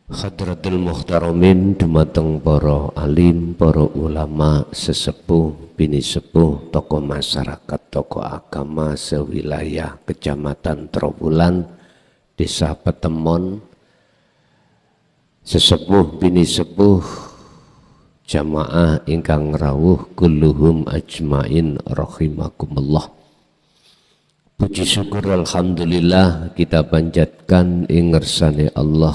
Hadratul Muhtaramin dumateng para alim, para ulama, sesepuh, bini sepuh, tokoh masyarakat, tokoh agama sewilayah Kecamatan Trowulan, Desa Petemon, sesepuh, bini sepuh, jamaah ingkang rawuh kulluhum ajmain rahimakumullah. Puji syukur alhamdulillah kita panjatkan ing ngersane Allah,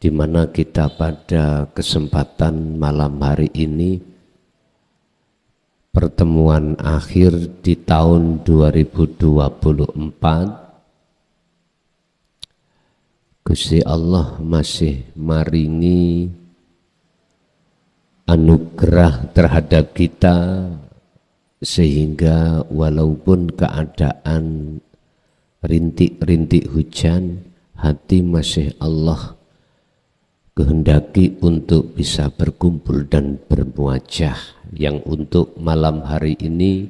di mana kita pada kesempatan malam hari ini pertemuan akhir di tahun 2024, Gusti Allah masih maringi anugerah terhadap kita sehingga walaupun keadaan rintik-rintik hujan, hati masih Allah kehendaki untuk bisa berkumpul dan bermuajah. Yang untuk malam hari ini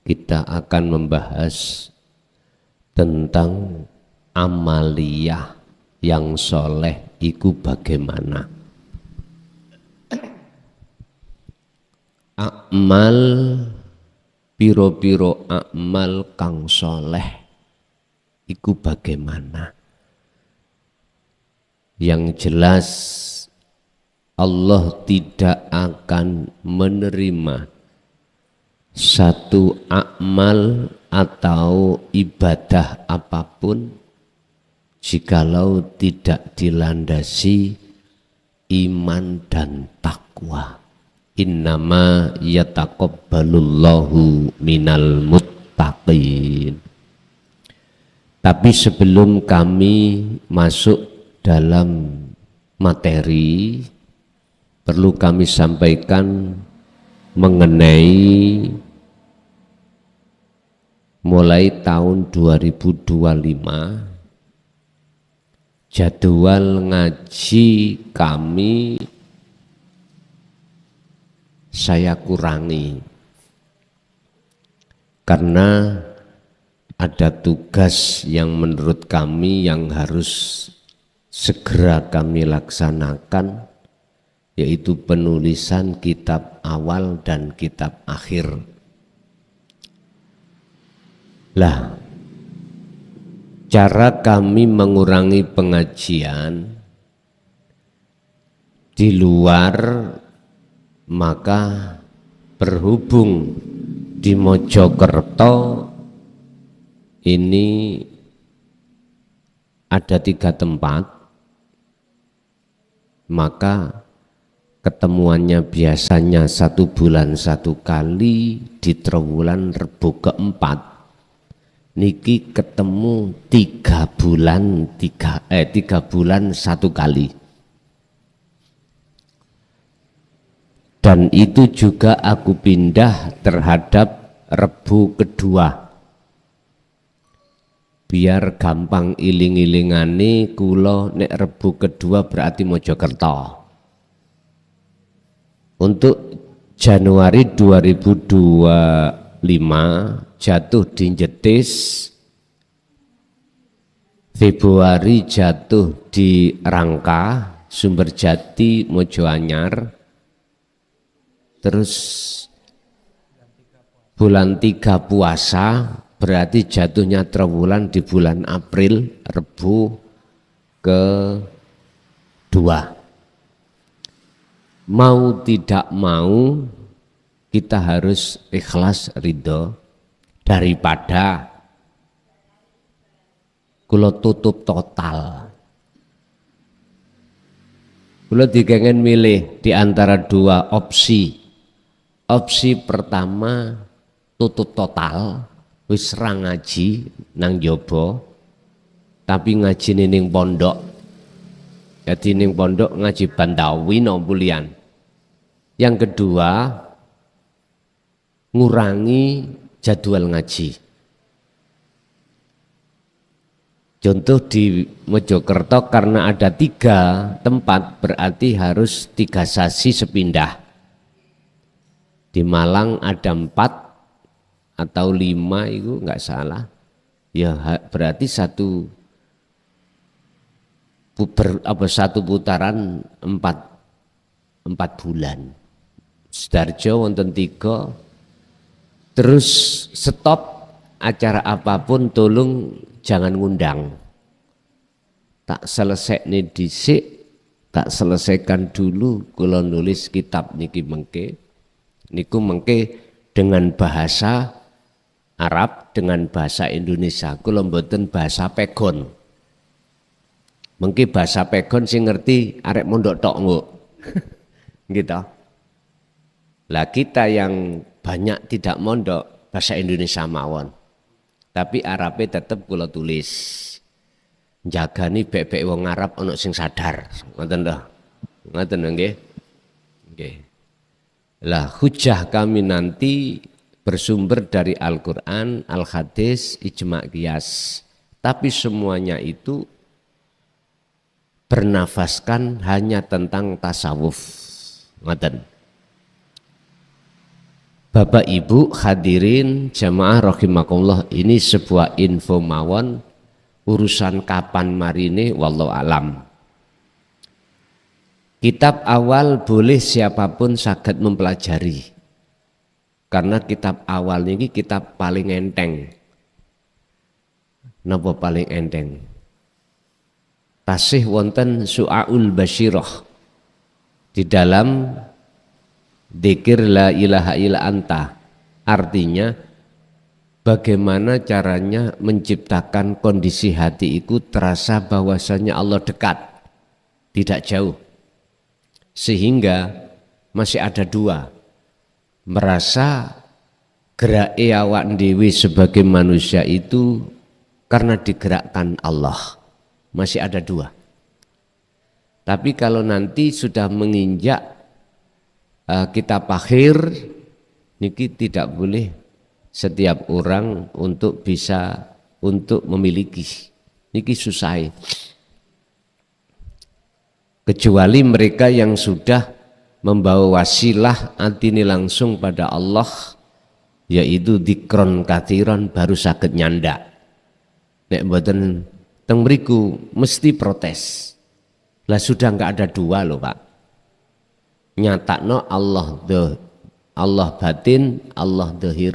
kita akan membahas tentang amaliyah yang soleh iku bagaimana. Akmal, piro-piro akmal kang soleh iku bagaimana. Yang jelas Allah tidak akan menerima satu akmal atau ibadah apapun jikalau tidak dilandasi iman dan takwa. Innama yataqabbalullahu minal muttaqin. Tapi sebelum kami masuk dalam materi, perlu kami sampaikan mengenai mulai tahun 2025 jadwal ngaji kami saya kurangi karena ada tugas yang menurut kami yang harus segera kami laksanakan, yaitu penulisan kitab awal dan kitab akhir. Lah, cara kami mengurangi pengajian di luar, maka berhubung di Mojokerto ini ada 3 tempat, maka ketemuannya biasanya 1 bulan 1 kali, di Trowulan Rebo keempat. Niki ketemu 3 bulan 1 kali. Dan itu juga aku pindah terhadap Rebo kedua. Biar gampang iling-ilingane, kula nek Rebo kedua berarti Mojokerto. Untuk Januari 2025 jatuh di Jetis, Februari jatuh di Rangka, Sumberjati, Mojoanyar, terus bulan 3 puasa, berarti jatuhnya Trowulan di bulan April, Rebo kedua. Mau tidak mau kita harus ikhlas ridho daripada kula tutup total. Kula dikengen milih di antara 2 opsi. Opsi pertama tutup total, wis ra ngaji nang jaba, tapi ngaji ning pondok. Jadi ning pondok ngaji bandawi nombulian. Yang kedua, ngurangi jadwal ngaji. Contoh di Mojokerto karena ada 3 tempat, berarti harus 3 sasi sepindah. Di Malang ada 4 atau 5 itu enggak salah. Ya berarti 1 satu putaran 4 bulan. Sidoarjo wonten 3, terus stop acara apapun tolong jangan ngundang. Tak selesai nih dhisik, tak selesaikan dulu kula nulis kitab niki mengke. Niku mengke dengan bahasa Arab, dengan bahasa Indonesia. Kula mboten bahasa pegon. Mengke bahasa pegon sing ngerti arek mondok tok nggo. Gitu. Lah kita yang banyak tidak mondok bahasa Indonesia mawon. Tapi Arabe tetep kula tulis. Jagani bebek wong Arab ana sing sadar. Ngoten to. Ngoten nggih. Nggih. Lah hujah kami nanti bersumber dari Al-Qur'an, Al-Hadis, ijma' qiyas. Tapi semuanya itu bernafaskan hanya tentang tasawuf. Ngoten. Bapak Ibu hadirin jamaah rahimakumullah, ini sebuah info mawon, urusan kapan marine wallahu alam. Kitab awal boleh siapapun saged mempelajari. Karena kitab awal ini kitab paling enteng. Napa paling enteng? Tasih wonten Su'aul Basyirah di dalam dzikir la ilaha illa anta, artinya bagaimana caranya menciptakan kondisi hati itu terasa bahwasanya Allah dekat, tidak jauh, sehingga masih ada dua, merasa gerak awak dewi sebagai manusia itu karena digerakkan Allah, masih ada dua. Tapi kalau nanti sudah menginjak kitab akhir, niki tidak boleh setiap orang untuk bisa untuk memiliki, niki susah. Kecuali mereka yang sudah membawa wasilah atine langsung pada Allah, yaitu dzikron katsiran, baru saged nyandak. Nek mboten teng mriku mesti protes. Lah sudah enggak ada dua loh Pak. Nyatakno Allah batin, Allah dhahir.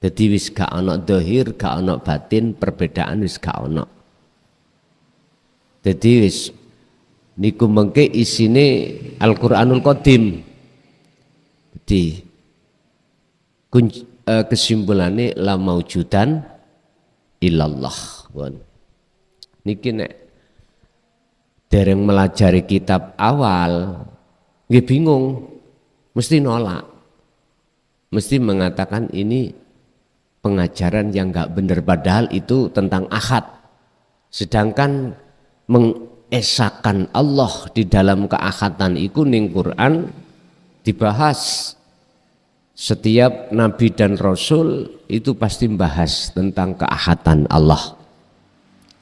Jadi wis gak ana dhahir, gak ana batin, perbedaan wis gak ana. Jadi wis niku mengke isine Al-Qur'anul Qadim. Jadi kesimpulannya la maujudan illallah. Niki nek dereng melajari kitab awal nggih bingung, mesti nolak, mesti mengatakan ini pengajaran yang enggak benar, padahal itu tentang ahad. Sedangkan mengesahkan Allah di dalam keahatan itu ning Quran dibahas. Setiap nabi dan rasul itu pasti membahas tentang keahatan Allah.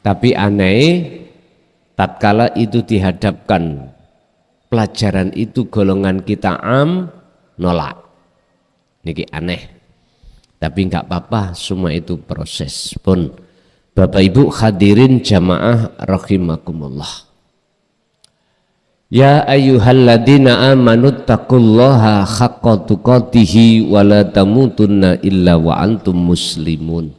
Tapi aneh, tatkala itu dihadapkan pelajaran itu golongan kita nolak. Niki aneh. Tapi enggak apa-apa, semua itu proses pun. Bapak Ibu hadirin jamaah rahimakumullah. Ya ayyuhalladzina amanu taqullaha haqqa tuqatih wa la tamutunna illa wa antum muslimun.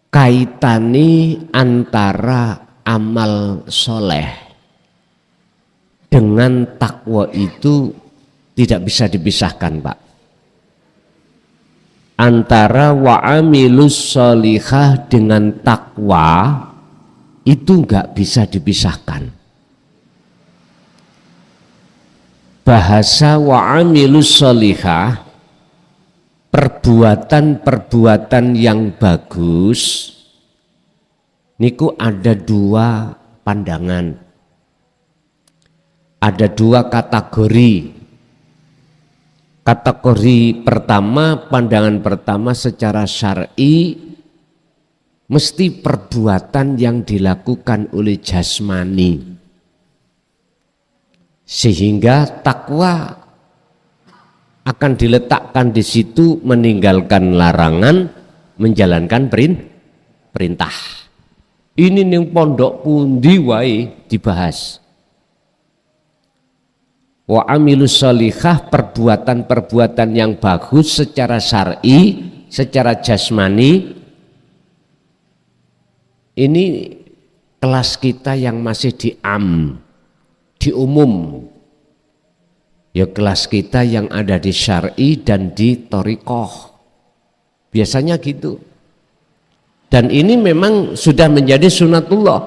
Kaitani antara amal soleh dengan takwa itu tidak bisa dipisahkan Pak. Antara wa'amilus sholihah dengan takwa itu enggak bisa dipisahkan. Bahasa wa'amilus sholihah, perbuatan-perbuatan yang bagus, niku ada dua pandangan. Ada dua kategori. Kategori pertama, pandangan pertama secara syar'i mesti perbuatan yang dilakukan oleh jasmani. Sehingga takwa akan diletakkan di situ, meninggalkan larangan, menjalankan perintah. Ini ning pondok pundi wae dibahas. Wa amilus sholihah, perbuatan-perbuatan yang bagus secara syar'i, secara jasmani. Ini kelas kita yang masih di umum. Ya kelas kita yang ada di syar'i dan di thariqah. Biasanya gitu. Dan ini memang sudah menjadi sunatullah.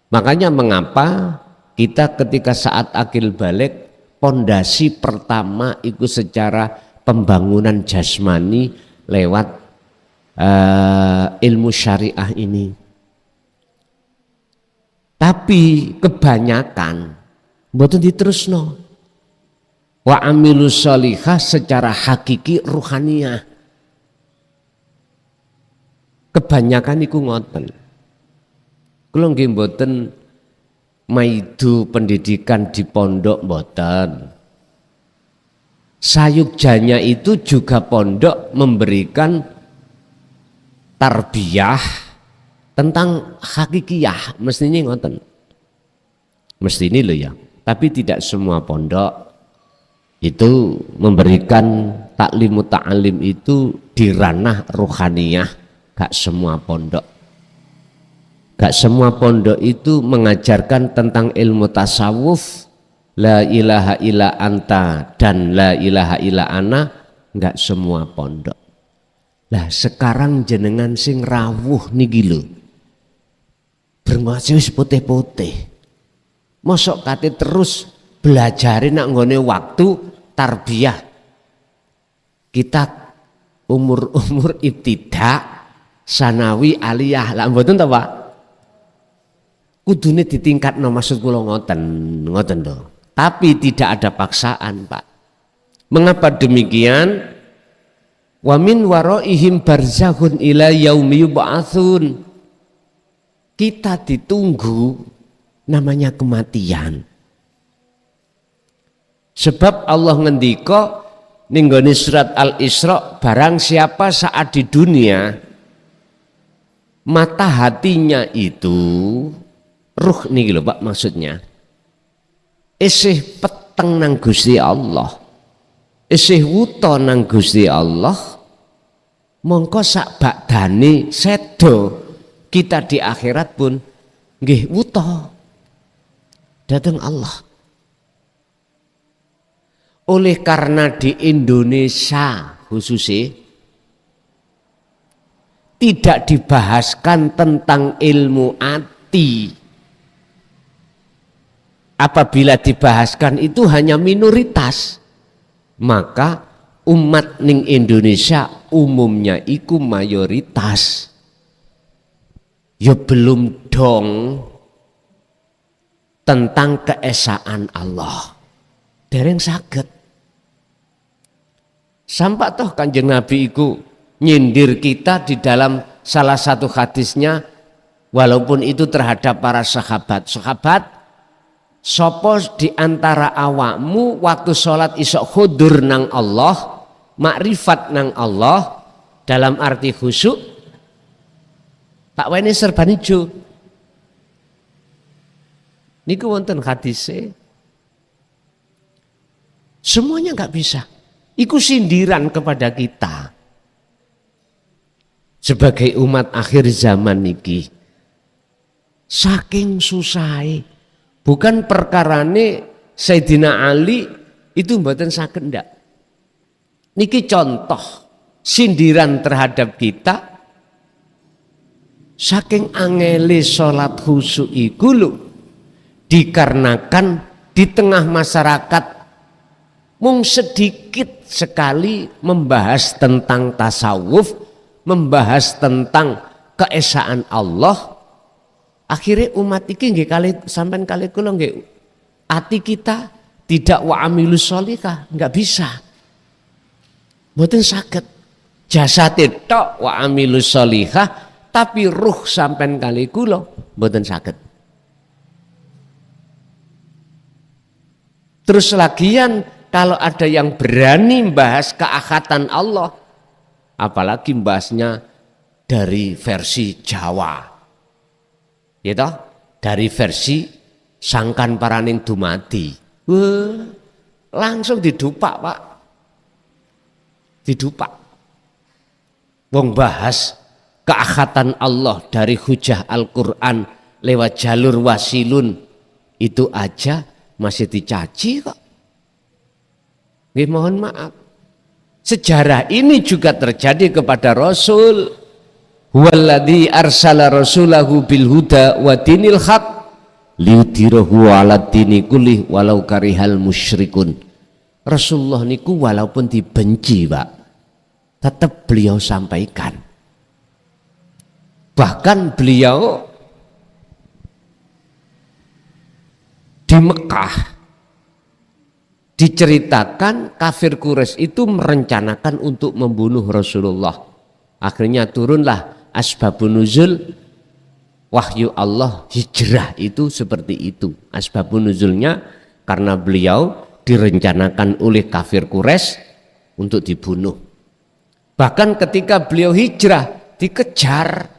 Makanya mengapa kita ketika saat akil balik, pondasi pertama itu secara pembangunan jasmani lewat ilmu syariah ini. Tapi kebanyakan mboten diterusno. Wa amilus sholihah secara hakiki ruhaniyah. Kebanyakan iku ngoten. Kula nggih mboten maidu pendidikan di pondok mboten. Sayugjanya itu juga pondok memberikan tarbiyah tentang hakikiyah, mestinya ngoten. Mesti ini loh ya. Tapi tidak semua pondok itu memberikan taklim muta'alim itu di ranah ruhaniyah. Gak semua pondok. Gak semua pondok itu mengajarkan tentang ilmu tasawuf, la ilaha illa anta dan la ilaha illa ana. Gak semua pondok. Lah sekarang jenengan sing rawuh niki lho. Berngose wis putih-putih. Mosok kate terus belajarin nak nggone waktu tarbiyah. Kita umur-umur ibtidak, sanawi, aliyah, lah mboten ta Pak? Kudune ditingkatno, maksud kula ngoten to. Tapi tidak ada paksaan, Pak. Mengapa demikian? Wa min waraihim barzakhun ila yaumi yub'atsun. Kita ditunggu namanya kematian. Sebab Allah ngendika ning nggone surat Al-Isra, barang siapa saat di dunia mata hatinya itu ruh nih lho Pak, maksudnya isih peteng nang Gusti Allah, isih wuta nang Gusti Allah, mongko sak bakdane sedo kita di akhirat pun nggih wuta dateng Allah. Oleh karena di Indonesia khususnya tidak dibahaskan tentang ilmu ati. Apabila dibahaskan itu hanya minoritas, maka umat ning Indonesia umumnya iku mayoritas. Ya belum dong tentang keesaan Allah. Dereng saged. Sampai toh Kanjeng Nabi iku nyindir kita di dalam salah satu hadisnya, walaupun itu terhadap para sahabat. Sahabat, sopo di antara awakmu waktu sholat isok hudur nang Allah, makrifat nang Allah, dalam arti khusyuk, Pak Wene serban ijo. Niku wonten hadise. Semuanya nggak bisa. Iku sindiran kepada kita sebagai umat akhir zaman niki. Saking susahnya, bukan perkarane Sayyidina Ali itu mboten saged ndak. Niki contoh sindiran terhadap kita. Saking angele salat khusyuk iku lho, dikarenakan di tengah masyarakat mung sedikit sekali membahas tentang tasawuf, membahas tentang keesaan Allah. Akhirnya umat iki nggih kali sampean kali kula nggih ati kita tidak wa amilus sholihah, enggak bisa. Mboten saged. Jasate tok wa amilus sholihah, tapi ruh sampean kali kula mboten saged. Terus lagian kalau ada yang berani membahas keahatan Allah, apalagi membahasnya dari versi Jawa, gitu, dari versi Sangkan Paraning Dumadi. Wah, langsung didupak Pak, didupak. Wong bahas keakhatan Allah dari hujah Al-Quran lewat jalur wasilun itu aja masih dicaci kok. Mohon maaf. Sejarah ini juga terjadi kepada Rasul. Huwaladzi arsala rasulahu bil huda wa dinil haq liyudhhirahu 'alad dini kullih walau karihal musyrikun. Rasulullah niku walaupun dibenci, Pak, tetap beliau sampaikan. Bahkan beliau di Mekah diceritakan kafir Quraisy itu merencanakan untuk membunuh Rasulullah. Akhirnya turunlah asbabun nuzul wahyu Allah hijrah itu seperti itu. Asbabun nuzulnya karena beliau direncanakan oleh kafir Quraisy untuk dibunuh. Bahkan ketika beliau hijrah dikejar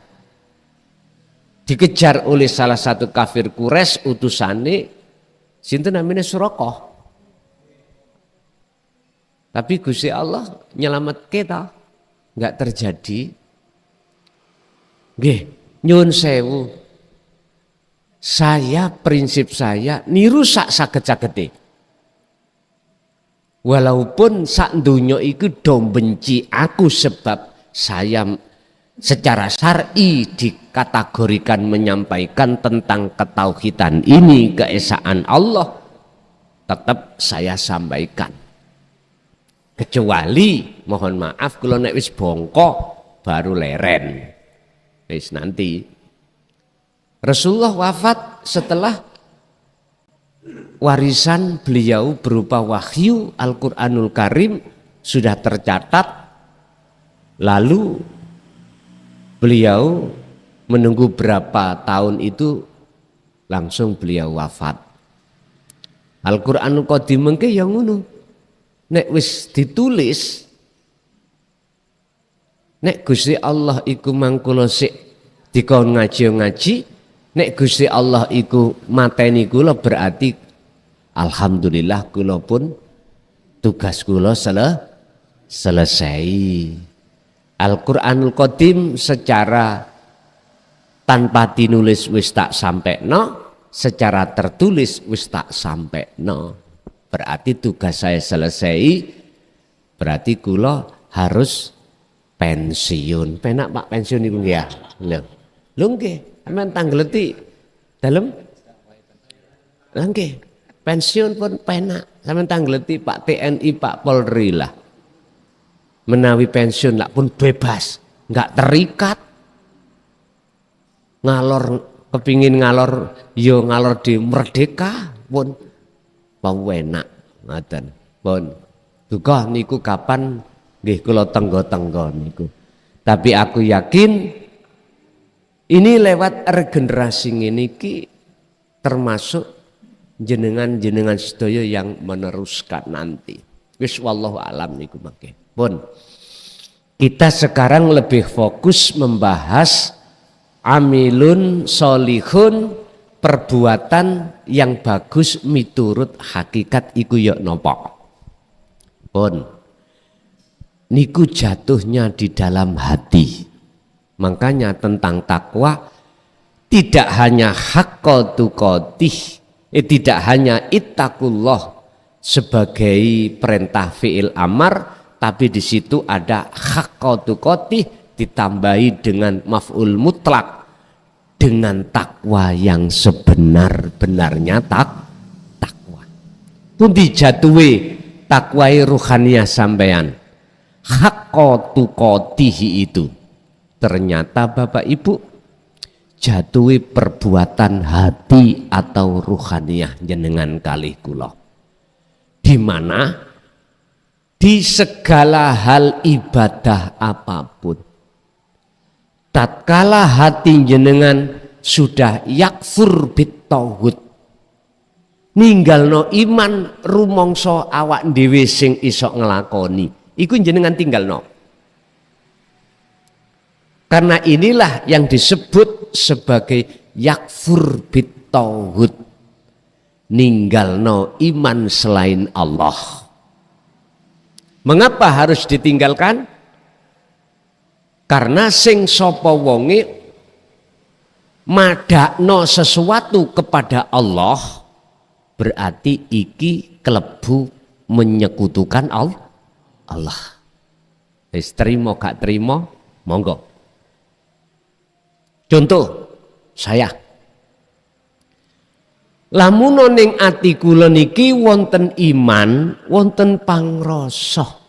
oleh salah satu kafir Quraisy utusane sinten namanya Suraqah. Tapi Gusti Allah nyelamat kita, nggak terjadi. Nggih, nyun sewu. Prinsip saya niru sak saged-sagede. Walaupun sak donya iku do benci aku sebab saya secara syar'i dikategorikan menyampaikan tentang ketauhidan ini, keesaan Allah, tetap saya sampaikan. Kecuali mohon maaf kalau nek wis bongkok baru leren. Wis nanti Rasulullah wafat setelah warisan beliau berupa wahyu Al-Qur'anul Karim sudah tercatat, lalu beliau menunggu berapa tahun itu langsung beliau wafat. Al-Qur'anul Qadim mengke yang ngono. Nek wis ditulis, nek Gusti Allah iku mangkula sik dikon ngaji, nek Gusti Allah iku mateni kula berarti alhamdulillah kula pun tugas kula selesai. Al-Qur'anul Qadim secara tanpa dinulis wis tak sampekno, secara tertulis wis tak sampekno. Berarti tugas saya selesai, berarti kula harus pensiun. Penak Pak pensiun niku ya. Lho nggih, sampean tanggleti dalem. Lha nggih, pensiun pun penak. Sampean tanggleti Pak TNI, Pak Polri lah. Menawi pensiun lah pun bebas, enggak terikat. Ngalor kepingin ngalor yo ngalor di Merdeka pun enak ngaten pun duka niku kapan nggih kula tenggo-tenggo niku. Tapi aku yakin ini lewat regenerasi ngene iki termasuk jenengan sedaya yang meneruskan nanti. Wis wallahu alam niku mangke. Pun kita sekarang lebih fokus membahas amilun solihun, perbuatan yang bagus miturut hakikat iku ya napa. Pun niku jatuhnya di dalam hati. Makanya tentang takwa tidak hanya haqqa tuqatih, tidak hanya ittaqullah sebagai perintah fi'il amar, tapi di situ ada haqqa tuqatih ditambahi dengan maf'ul mutlak, dengan takwa yang sebenar-benarnya takwa. Pundi jatuhe takwai ruhaniyah sampean. Haqqa tuqatih itu ternyata Bapak Ibu jatuhe perbuatan hati atau ruhaniyah jenengan kalih kula. Di mana di segala hal ibadah apapun, tatkala hati jenengan sudah yakfur bit tauhid, ninggalno iman rumangsa awak dhewe sing iso nglakoni, iku jenengan tinggalno. Karena inilah yang disebut sebagai yakfur bit tauhid, ninggalno iman selain Allah. Mengapa harus ditinggalkan? Karena sing sapa wonge madakno sesuatu kepada Allah, berarti iki kelebu menyekutukan Allah. Wis trimo gak trimo, monggo. Contoh saya, lamun ning ati kula niki wonten iman, wonten pangrasa.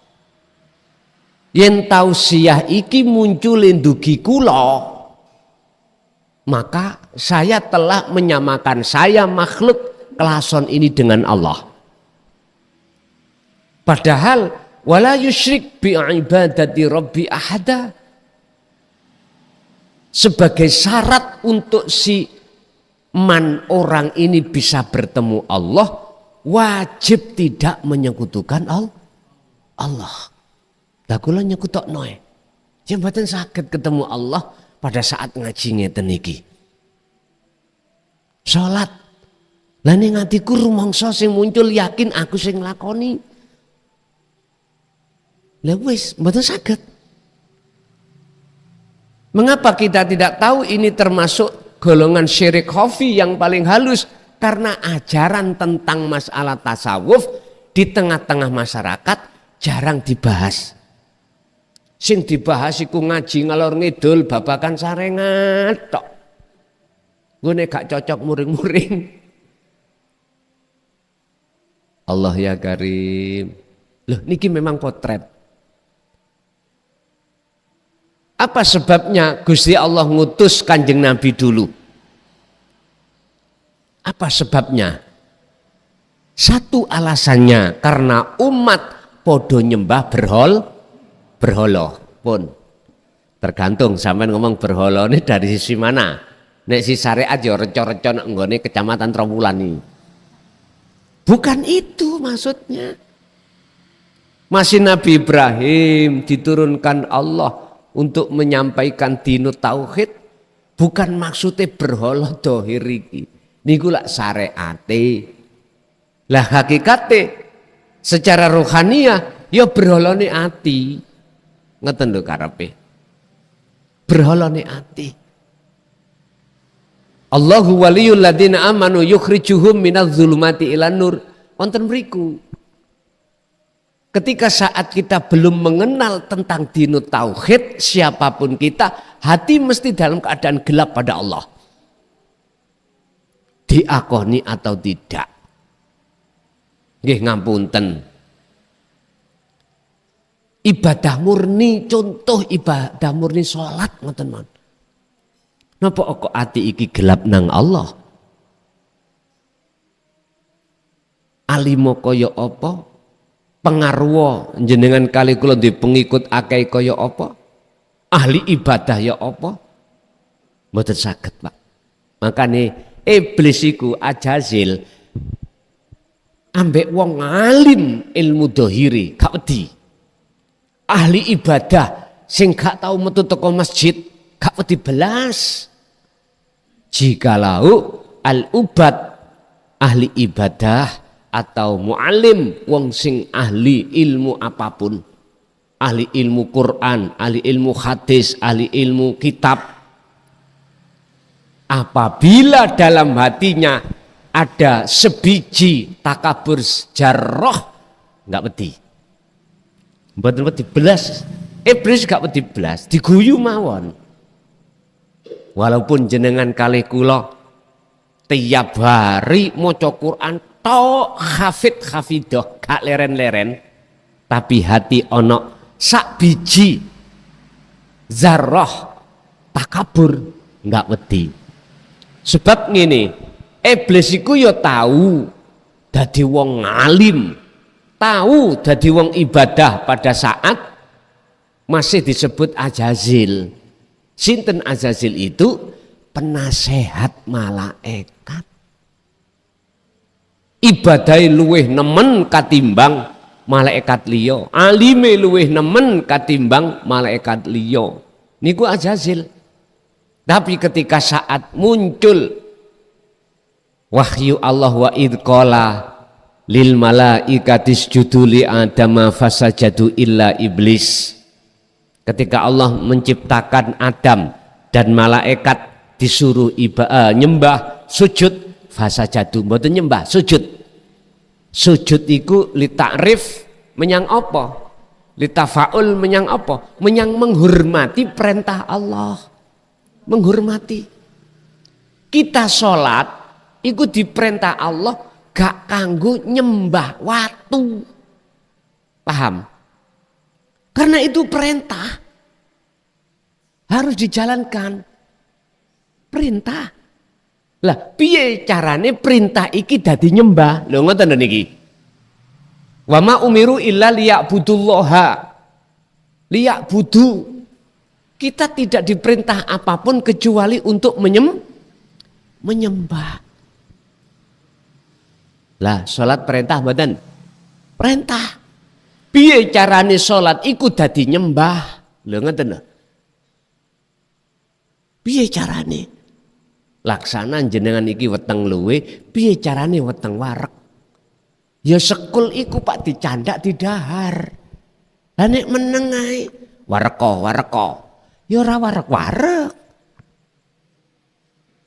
Yen tausiah iki muncul ndugi kula, maka saya telah menyamakan saya makhluk kelason ini dengan Allah. Padahal wala yusyrik bi ibadati rabbi ahada. Sebagai syarat untuk si orang ini bisa bertemu Allah, wajib tidak menyekutukan Allah. Lah kula nyekutokno e. Ya mboten saged ketemu Allah pada saat ngaji ngeten iki. Salat. Lah ning atiku rumangsa sing muncul yakin aku sing nglakoni. Lah wis mboten saged. Mengapa kita tidak tahu ini termasuk golongan syirik khafi yang paling halus? Karena ajaran tentang masalah tasawuf di tengah-tengah masyarakat jarang dibahas. Sing dibahas iku ngaji ngalor ngidul babakan sarengat tok. Gune gak cocok muring-muring. Allah ya Karim. Loh niki memang potret. Apa sebabnya Gusti Allah ngutus Kanjeng Nabi dulu? Apa sebabnya? Satu alasannya karena umat podo nyembah berhala pun. Tergantung sampean ngomong berhala ini dari sisi mana. Nek si syariat ya reco-reco nek nggone Kecamatan Trawulan iki. Bukan itu maksudnya. Masih Nabi Ibrahim diturunkan Allah untuk menyampaikan dinut tauhid, bukan maksudnya berhala dohir iki. Niku lak syariate. Lah hakikate secara rohaniah ya berhalane ati. Ngeten lho karepe. Berhalane ati. Allahu waliyul ladzina amanu yukhrijuhum minadz zulumati ilan nur. Wonten mriku. Ketika saat kita belum mengenal tentang dinut tauhid, siapapun kita, hati mesti dalam keadaan gelap pada Allah. Diakoni atau tidak. Nggih ngapunten. Ibadah murni, contoh ibadah murni salat ngoten mon. Napa kok ati iki gelap nang Allah? Alimo kaya apa? Pengaruh jenengan kali kula di pengikut akeh kaya apa? Ahli ibadah ya apa? Mboten saged, Pak. Makane iblis iku Ajazil ambek wong alim ilmu dohiri gak wedi. Ahli ibadah sing gak tau metu teko masjid gak wedi belas. Jikalau al-ubad ahli ibadah atau mu'alim wong sing ahli ilmu apapun, ahli ilmu Quran, ahli ilmu hadis, ahli ilmu kitab, apabila dalam hatinya ada sebiji takabur jarrah nggak wedi, mboten wedi belas, iblis gak wedi belas, diguyu mawon. Walaupun jenengan kalih kula tiap hari maca Quran tok hafidah gak leren-leren, tapi hati ono sak biji zarrah takabur nggak wedi. Sebab ngene, iblis iku ya tahu dadi wong alim, tahu dadi wong ibadah pada saat masih disebut Ajazil. Sinten Ajazil itu? Penasehat malaikat. Ibadai luweh nemen katimbang malaikat liya, alime luweh nemen katimbang malaikat liya. niku Ajazil. Tapi ketika saat muncul wahyu Allah wa idqala lil malaikati isjudu li adama fasajadu illa iblis. Ketika Allah menciptakan Adam dan malaikat disuruh nyembah sujud fasajadu, mboten nyembah sujud. Sujud iku li ta'rif menyang apa? Li tafaul menyang apa? Menyang menghormati perintah Allah. Menghormati. Kita sholat iku diperintah Allah gak kanggo nyembah watu. Paham? Karena itu perintah. Harus dijalankan. Perintah. Lah piye carane perintah iki dadi nyembah? Lho ngoten niki. Wa ma umiru illa liya'budullaha. Liya'budu. Kita tidak diperintah apapun kecuali untuk menyembah. Lah salat perintah mboten? Perintah. Piye carane salat iku dadi nyembah? Lho ngoten lho. Piye carane? Laksana jenengan iki weteng luwe, piye carane weteng warek? Ya sekul iku Pak dicandak didahar. Lah nek meneng ae wareka. Ya ora warek-warek.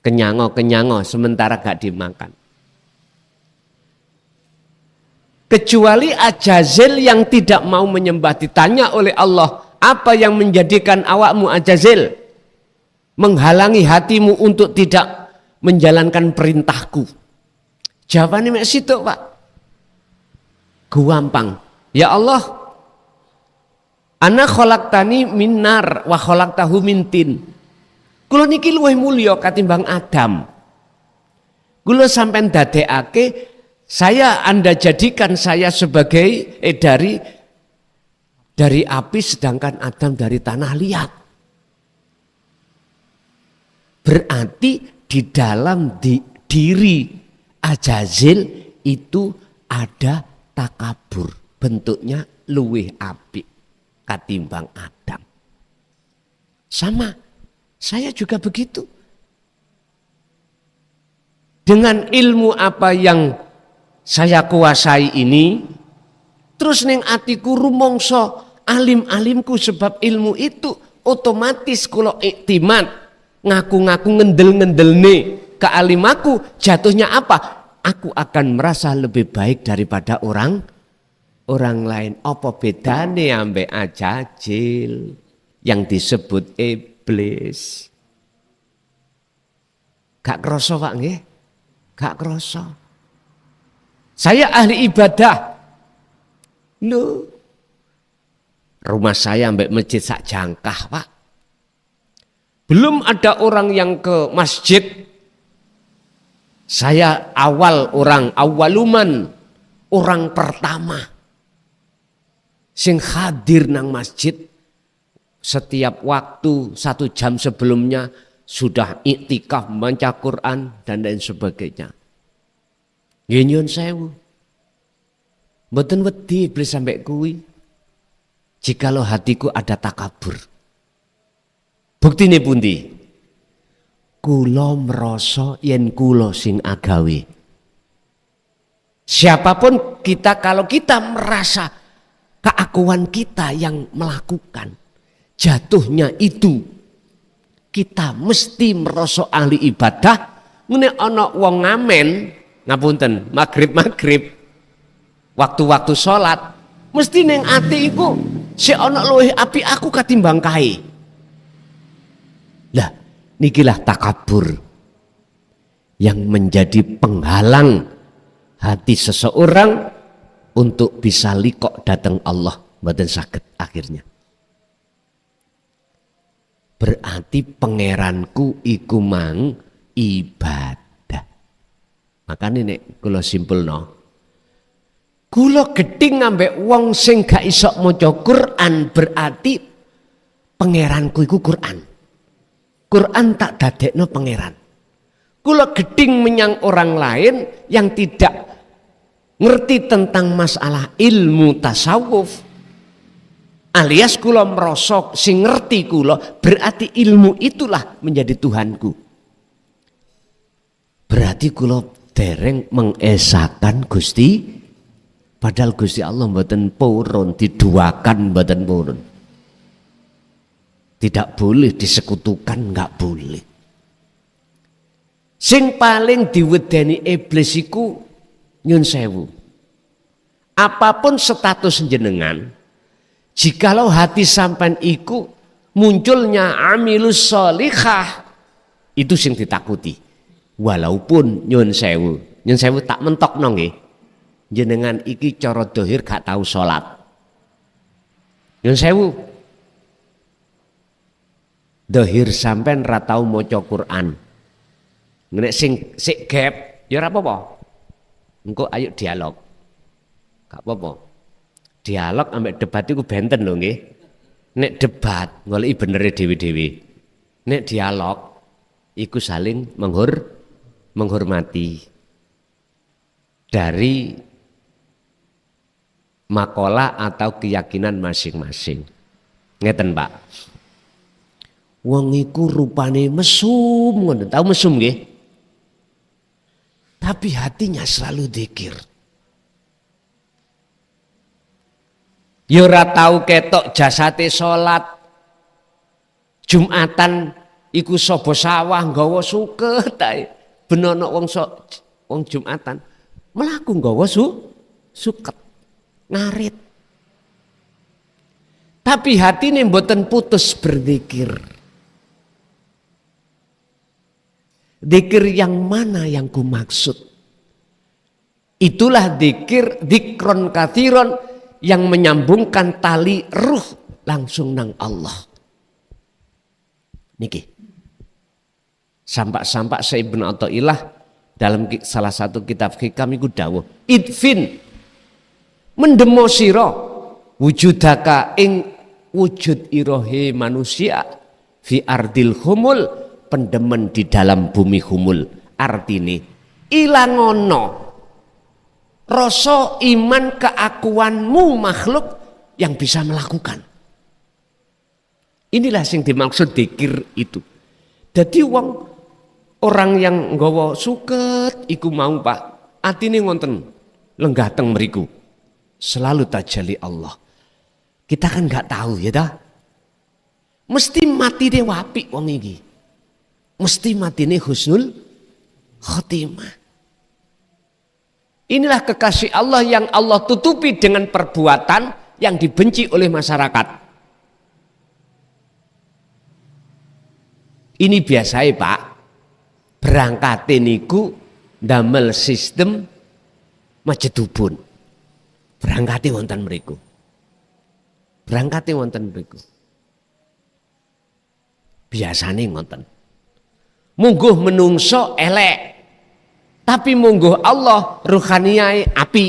Kenyango sementara gak dimakan. Kecuali Ajazil yang tidak mau menyembah, ditanya oleh Allah, apa yang menjadikan awakmu Ajazil? Menghalangi hatimu untuk tidak menjalankan perintahku. Jawabannya mek situ, Pak. Gampang. Ya Allah, ana khalaqtani min nar wa khalaqtahu min tin. Kula niki luwih mulya katimbang Adam. Kula sampean dadekake Anda jadikan saya sebagai dari api sedangkan Adam dari tanah liat. Berarti di dalam diri Ajazil itu ada takabur, bentuknya luwih apik katimbang Adam. Sama, saya juga begitu. Dengan ilmu apa yang saya kuasai ini, terus ning atiku rumangsa alim-alimku sebab ilmu itu otomatis kula iktimat, ngaku-ngaku ngendel-ngendelne kealimaku, jatuhnya apa? Aku akan merasa lebih baik daripada orang lain. Apa bedane ambek Ajazil yang disebut iblis? Gak kroso Pak nggih? Gak kroso. Saya ahli ibadah. Loh. Rumah saya ambek masjid sak jangkah, Pak. Belum ada orang yang ke masjid. Saya awaluman, orang pertama sing hadir nang masjid setiap waktu 1 jam sebelumnya sudah iktikaf membaca Quran dan lain sebagainya. Nggih nyuwun sewu. Mboten wedi iblis sampai kuwi. Jikalau hatiku ada takabur. Buktine pundi? Kula merasa yen kula sing agawe. Siapapun kita, kalau kita merasa keakuan kita yang melakukan, jatuhnya itu kita mesti merasa ahli ibadah. Ngene ana wong ngamen, ngapunten, maghrib waktu-waktu sholat, mesti ning ati iku si ana luwih apik aku katimbang kae. Lah nikilah takabur yang menjadi penghalang hati seseorang untuk bisa liqok datang Allah, mboten saged akhirnya. Berarti pangeranku iku mang ibadah. Makanya nek kula simpulno, kula gedhing ambek wong sing gak iso maca Quran, berarti pangeranku iku Quran. Quran tak dadekno pangeran. Kula gedhing menyang orang lain yang tidak ngerti tentang masalah ilmu tasawuf. alias kula merosok sing ngerti kula, berarti ilmu itulah menjadi Tuhanku. Berarti kula dereng mengesakan Gusti, padahal Gusti Allah mboten purun, diduakan mboten purun. Tidak boleh disekutukan, enggak boleh. Sing paling diwedeni iblis iku nyun sewu. Apapun status jenengan, jikalau hati sampean iku munculnya amilus sholihah, itu sing ditakuti. Walaupun nyun sewu tak mentok nggih. Jenengan iki cara dohir gak tahu salat. Nyun sewu. Dohir sampean ra tau maca Quran. Nek sing sik gap ya ora apa-apa. Engko ayo dialog. Gak apa-apa. Dialog ambek debat iku benten lho nggih. Nek debat goleki benere dhewe-dhewe. Nek dialog iku saling menghormati dari makalah atau keyakinan masing-masing. Ngeten, Pak. Wong iku rupane mesum ngono. Tahu mesum nggih? Tapi hatinya selalu dzikir. Ya ora tau ketok jasate salat. Jumatan iku sapa sawah nggawa suket ae. Ben ana wong Jumatan mlaku nggawa suket ngarit. Tapi hatine mboten putus berzikir. Zikir yang mana yang ku maksud? Itulah zikron kathiron yang menyambungkan tali ruh langsung nang Allah. Niki. Sampak-sampak Syekh Ibnu Athaillah dalam salah satu kitab hikam iku dawuh, idfin mendemo sira wujudaka ing wujud irohe manusia fi ardil humul, pendemen di dalam bumi humul. Artine ilangono rasa iman keakuanmu makhluk yang bisa melakukan. Inilah yang dimaksud dzikir itu. Jadi orang yang nggawa suket iku mau Pak, atine ngonten lenggah teng mriku. Selalu tajalli Allah. Kita kan nggak tahu ya dah. Mesti mati deh wapi wong iki. Mesti matine husnul khotimah. Inilah kekasih Allah yang Allah tutupi dengan perbuatan yang dibenci oleh masyarakat. Ini biasanya Pak, berangkat niku damel sistem majedubun. Berangkati wonten mriku. Berangkati wonten mriku. Biasane ngoten. Mungguh menungso elek. Tapi mungguh Allah ruhaniyai api.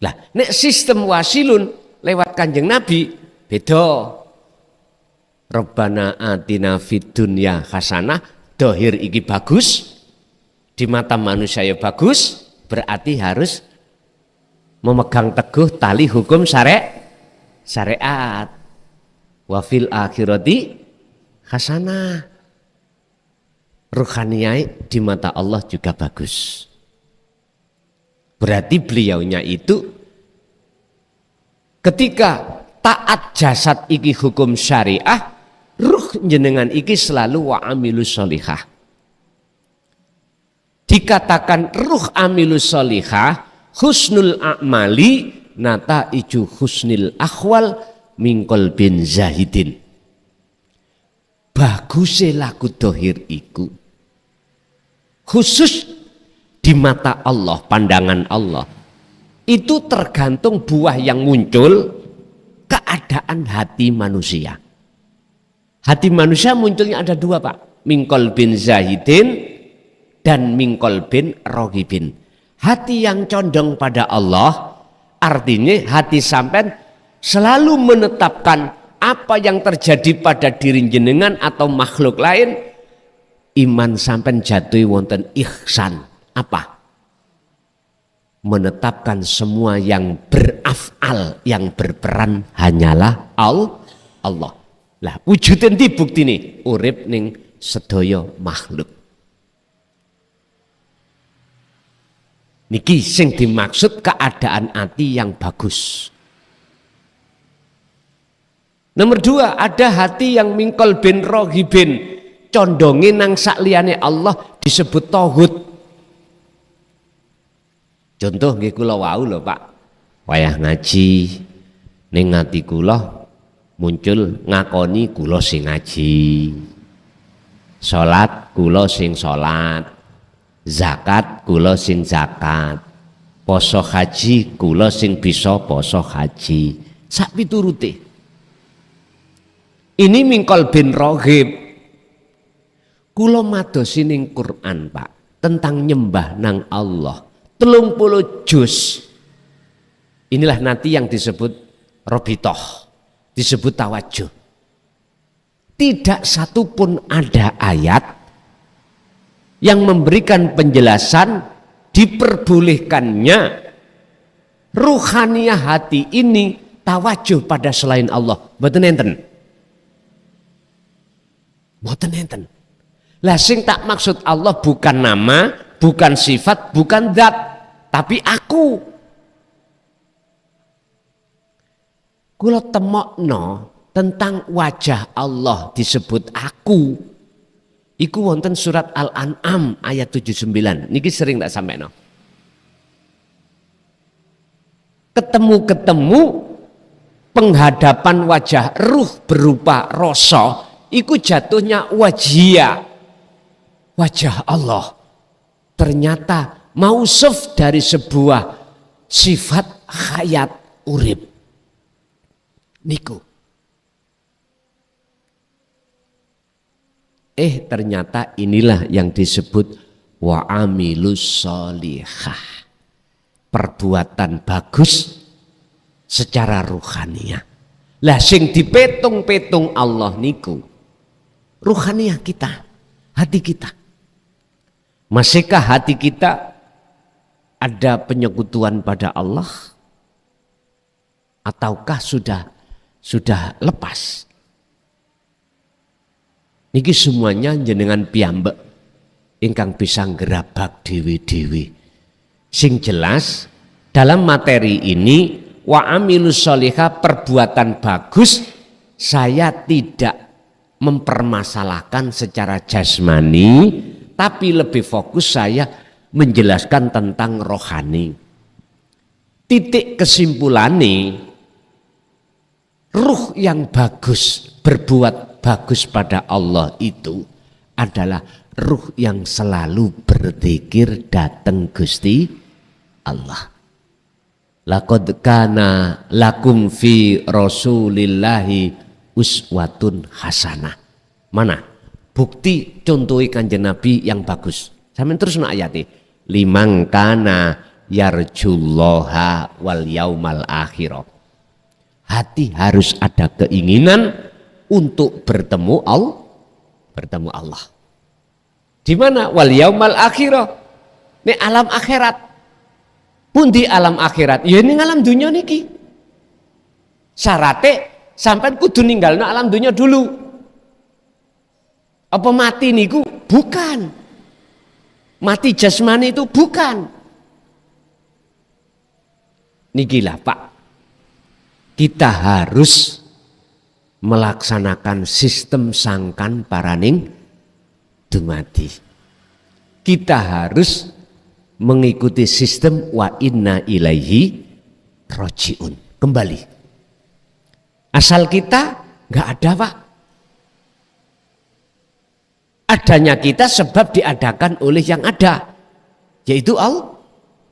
Lah, nek sistem wasilun lewat Kanjeng Nabi beda. Rabbana atina fid dunya hasanah, dohir iki bagus, di mata manusia ya bagus, berarti harus memegang teguh tali hukum syariat. Wa fil akhirati hasanah. Ruhaniyai di mata Allah juga bagus. Berarti beliaunya itu ketika taat jasad iki hukum syariah, ruh jenengan iki selalu wa amilus sholihah. Dikatakan ruh amilus sholihah, husnul a'mali nata iju husnil akhwal mingkol bin zahidin. Bagusnya laku dohir iku khusus di mata Allah, pandangan Allah itu tergantung buah yang muncul keadaan hati manusia. Hati manusia munculnya ada dua Pak, mingkol bin zahidin dan mingkol bin rohibin. Hati yang condong pada Allah artinya hati sampean selalu menetapkan apa yang terjadi pada diri jenengan atau makhluk lain. Iman sampean jatuh wonten ihsan. Apa? menetapkan semua yang beraf'al, yang berperan hanyalah Allah. Lah wujud endi buktine? Urip ning sedaya makhluk. Niki sing dimaksud keadaan hati yang bagus. Nomor 2, ada hati yang mingkol bin rohibin, condonge nang sakliyane Allah disebut tauhid. Contoh nggih kula wau lho Pak, wayah ngaji ning ati kula muncul ngakoni kula sing ngaji, salat kula sing salat, zakat kula sing zakat, poso haji kula sing bisa poso haji, sak piturute. Ini mingkol bin rohib. Kula madosi ning Quran Pak tentang nyembah nang Allah 30 juz. Inilah nanti yang disebut robitoh, disebut tawajuh. Tidak satupun ada ayat yang memberikan penjelasan diperbolehkannya ruhaniyah hati ini tawajuh pada selain Allah. Mboten enten. Mboten enten. Lah sing tak maksud Allah bukan nama, bukan sifat, bukan zat, tapi aku. Kula temokno tentang wajah Allah disebut aku. Iku wonten surat Al-An'am ayat 79. Niki sering tak sampeno. Ketemu-ketemu penghadapan wajah ruh berupa rasa, iku jatuhnya wajia, wajah Allah. Ternyata mausuf dari sebuah sifat hayat urip. Niku. Ternyata inilah yang disebut wa amilus sholihah. Perbuatan bagus secara ruhaniyah. Lah sing dipetung-petung Allah niku ruhaniyah kita, hati kita. Masihkah hati kita ada penyekutuan pada Allah? Ataukah sudah lepas? Niki semuanya jenengan piyambak ingkang bisa ngerabak dewi-dewi. Sing jelas dalam materi ini wa amilus sholihah, perbuatan bagus, saya tidak mempermasalahkan secara jasmani, tapi lebih fokus saya menjelaskan tentang rohani. Titik kesimpulannya, ruh yang bagus, berbuat bagus pada Allah itu adalah ruh yang selalu berzikir datang Gusti Allah. Laqad kana lakum fi rasulillahi uswatun hasanah. Mana bukti contohi kanjeng Nabi yang bagus? Sampeyan terus nak ayati. Limang kana yarjullaha wal yaumal akhirah. Hati harus ada keinginan untuk bertemu Allah. Di mana? Wal yaumal akhirah. Ini alam akhirat. Pundi alam akhirat? Ya ini alam dunia niki. Syarate sampai kudu ninggalno alam dunia dulu. Apa mati niku? Bukan. Mati jasmani itu bukan. Nikilah Pak. Kita harus melaksanakan sistem sangkan paraning dumadi. Kita harus mengikuti sistem wa inna ilaihi rojiun, kembali. Asal kita nggak ada Pak. Adanya kita sebab diadakan oleh yang ada, yaitu Allah.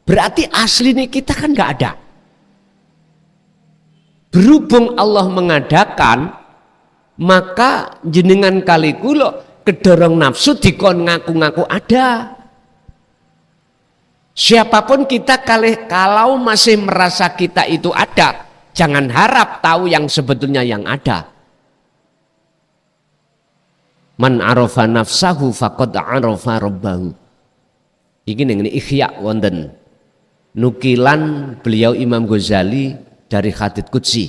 Berarti aslinya kita kan nggak ada. Berhubung Allah mengadakan, maka jenengan kali kula kedorong nafsu dikon ngaku-ngaku ada. Siapapun kita kalau masih merasa kita itu ada, jangan harap tahu yang sebetulnya yang ada. Man arafa nafsahu faqad arafa rabbahu. Iki ning Ihya wonten nukilan beliau Imam Ghazali dari hadits qudsi.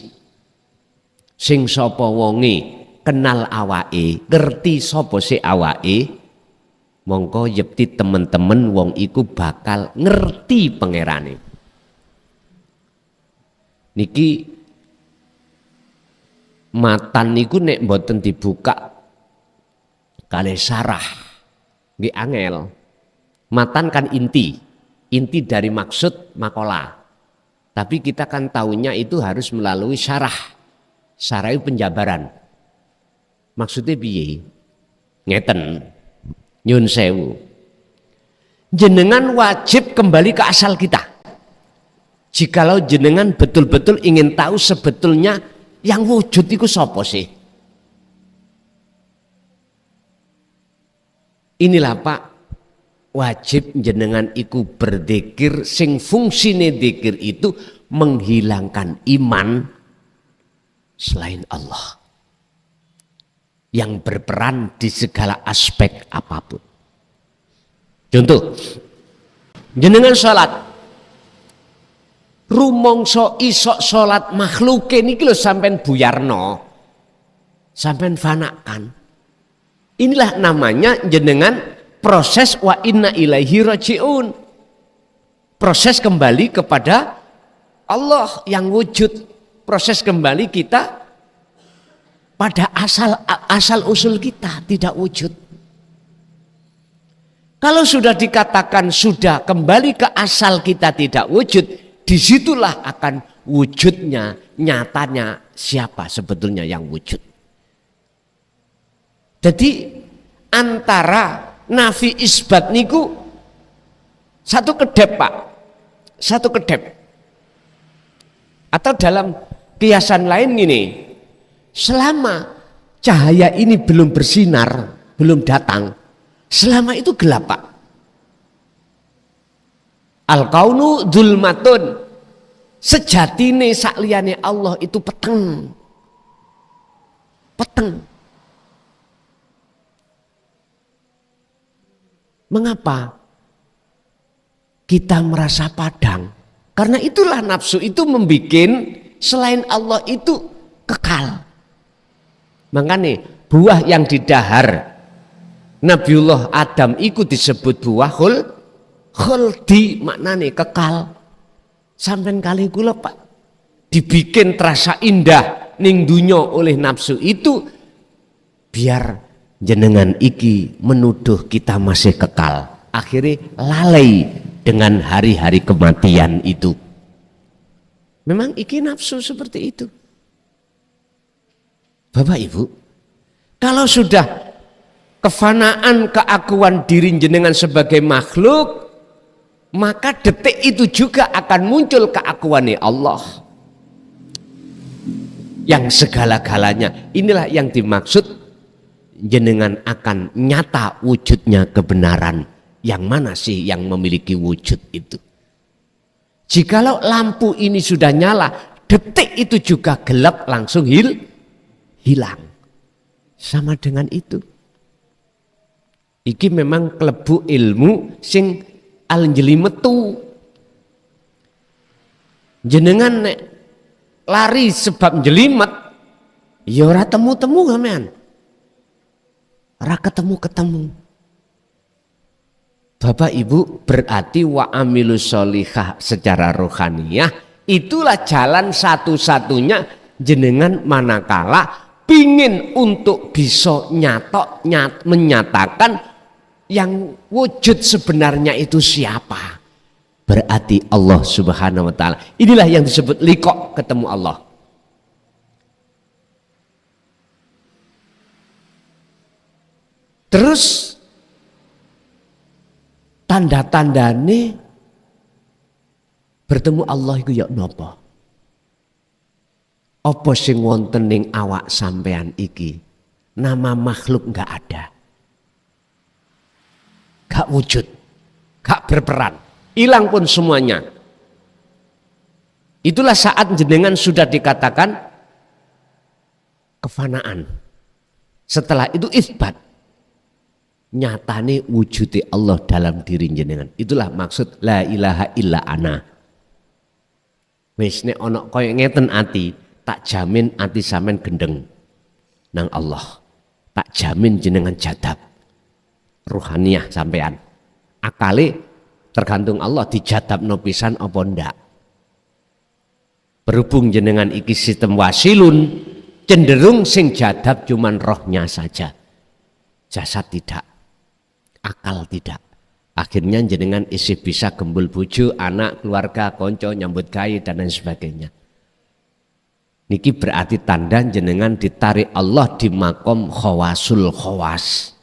Sing sapa wonge kenal awake, ngerti sapa si awake, mongko yekti temen-temen wong iku bakal ngerti pangerane. Niki matan niku nek mboten dibuka kalih sarah nggih angel. Matan kan inti dari maksud makalah. Tapi kita kan tahunya itu harus melalui syarah. Syarah itu penjabaran. Maksudnya piye? Ngeten. Nyun sewu. Jenengan wajib kembali ke asal kita. Jikalau jenengan betul-betul ingin tahu sebetulnya yang wujud itu sapa sih? Inilah Pak, wajib jenengan iku berzikir sing fungsine zikir itu menghilangkan iman selain Allah yang berperan di segala aspek apapun. Contoh, jenengan sholat, rumongso isok sholat makhluke niki lho sampean buyarno, sampean fanakan. Inilah namanya jenengan proses wa inna ilaihi rajiun. Proses kembali kepada Allah yang wujud. Proses kembali kita pada asal usul kita tidak wujud. Kalau sudah dikatakan sudah kembali ke asal kita tidak wujud, disitulah akan wujudnya, nyatanya siapa sebetulnya yang wujud. Jadi antara nafi isbat niku satu kedep Pak, satu kedep. Atau dalam kiasan lain gini, selama cahaya ini belum bersinar, belum datang, selama itu gelap Pak. Al-kaunu dzulmatun, sejatine sakliyane Allah itu peteng. Peteng. Mengapa kita merasa padang? Karena itulah nafsu itu membuat selain Allah itu kekal. Makanya buah yang didahar Nabiullah Adam itu disebut buah khuldi, maknanya kekal. Sampai kali kula Pak dibikin terasa indah ning dunya oleh nafsu itu biar jenengan iki menuduh kita masih kekal. Akhirnya lalai dengan hari-hari kematian itu. Memang iki nafsu seperti itu. Bapak Ibu, kalau sudah kefanaan keakuan diri jenengan sebagai makhluk, maka detik itu juga akan muncul keakuannya Allah yang segala-galanya. Inilah yang dimaksud jenengan akan nyata wujudnya kebenaran. Yang mana sih yang memiliki wujud itu? Jikalau lampu ini sudah nyala, detik itu juga gelap langsung hilang. Sama dengan itu. Iki memang klebu ilmu sing alenjeli metu. Jenengan nek lari sebab jelimet, ya ora temu-temu sampean. Ora ketemu-ketemu. Bapak Ibu, berarti wa amilus sholihah secara rohaniyah itulah jalan satu-satunya jenengan manakala pingin untuk bisa menyatakan yang wujud sebenarnya itu siapa. Berarti Allah Subhanahu wa taala. Inilah yang disebut liqa, ketemu Allah. Terus tanda-tandane bertemu Allah iku ya napa? Apa sing wonten ning awak sampean iki? Nama makhluk enggak ada. Enggak wujud. Enggak berperan. Hilang pun semuanya. Itulah saat jenengan sudah dikatakan kefanaan. Setelah itu isbat. Nyatane wujudi Allah dalam diri jenengan. Itulah maksud la ilaha illa ana. Wis nek ana kaya ngeten ati, tak jamin ati sampean gendeng nang Allah. Tak jamin jenengan jadab ruhaniyah sampean. Akale tergantung Allah dijadabno pisan apa ndak. Berhubung jenengan iki sistem wasilun, cenderung sing jadab cuman rohnya saja. Jasad tidak, akal tidak. Akhirnya jenengan isih bisa gembul bojo, anak, keluarga, konco, nyambut gawe dan lain sebagainya. Niki berarti tanda jenengan ditarik Allah di makom khawasul khawas.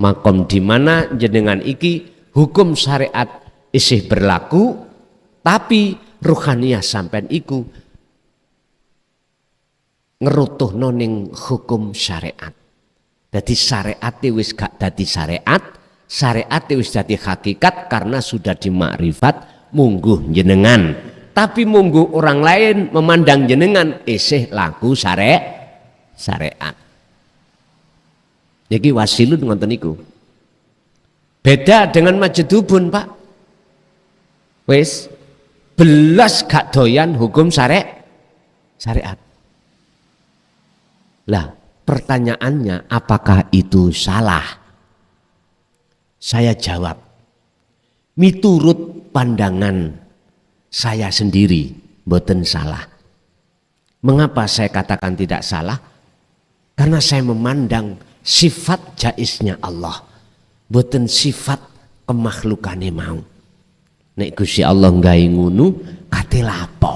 Makom di mana jenengan iki hukum syariat isih berlaku, tapi ruhaniyah sampean iku ngerutuhno ning hukum syariat. Dadi syariat wis gak dadi syariat, syariat wis dadi hakikat karena sudah dimakrifat mungguh jenengan. Tapi mungguh orang lain memandang jenengan isih laku syariat. Jadi wasilun ngoten niku. Beda dengan majedubun, Pak. Wis belas gak doyan hukum syariat. Lah, pertanyaannya apakah itu salah? Saya jawab, miturut pandangan saya sendiri mboten salah. Mengapa saya katakan tidak salah? Karena saya memandang sifat jaiznya Allah, mboten sifat kemakhlukane mau. Nek Gusti Allah nggawe ngono kate lapo?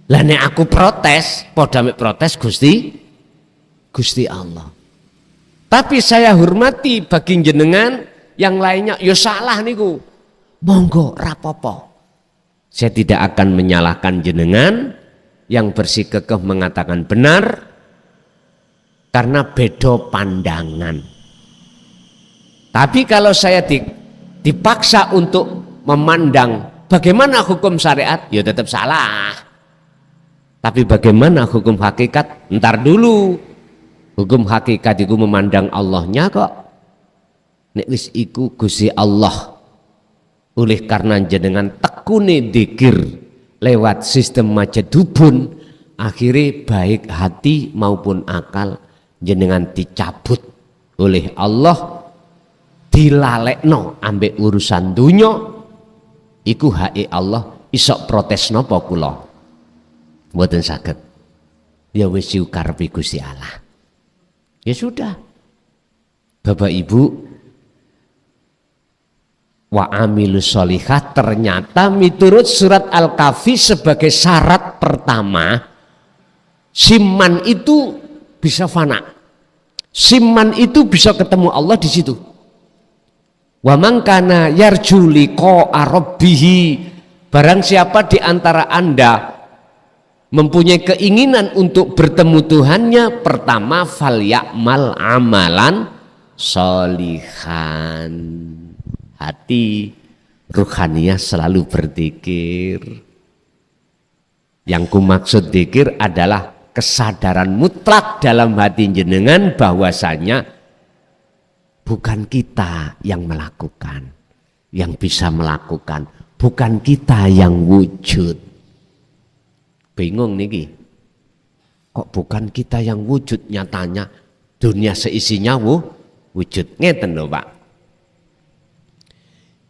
Lah nek aku protes, padha mek protes Gusti Allah. Tapi saya hormati bagi jenengan yang lainnya yo salah niku. Monggo rapopo. Saya tidak akan menyalahkan jenengan yang bersikukuh mengatakan benar karena beda pandangan. Tapi kalau saya dipaksa untuk memandang bagaimana hukum syariat, ya tetap salah. Tapi bagaimana hukum hakikat? Ntar dulu. Hukum hakikat itu memandang Allahnya kok. Nek wis iku Gusti Allah. Oleh karena jenengan tekune dzikir lewat sistem majedubun, akhirnya baik hati maupun akal jenengan dicabut oleh Allah, dilalekno ambek urusan dunya, iku hake Allah, isok protes napa kula? Mboten saged. Ya wis karepe Gusti Allah. Ya sudah. Bapak Ibu, wa amilus sholihah ternyata miturut surat Al-Kahfi sebagai syarat pertama, siman itu bisa fana. Siman itu bisa ketemu Allah di situ. Wa man kana yarju liqa'a rabbih, barang siapa di antara Anda mempunyai keinginan untuk bertemu Tuhannya, pertama fal ya'mal amalan sholihan. Hati ruhaniyah selalu berzikir. Yang kumaksud zikir adalah kesadaran mutlak dalam hati jenengan bahwasanya bukan kita yang melakukan, yang bisa melakukan, bukan kita yang wujud. Bingung niki, kok bukan kita yang wujud, nyatanya dunia seisinya wujud. Ngeten lho Pak.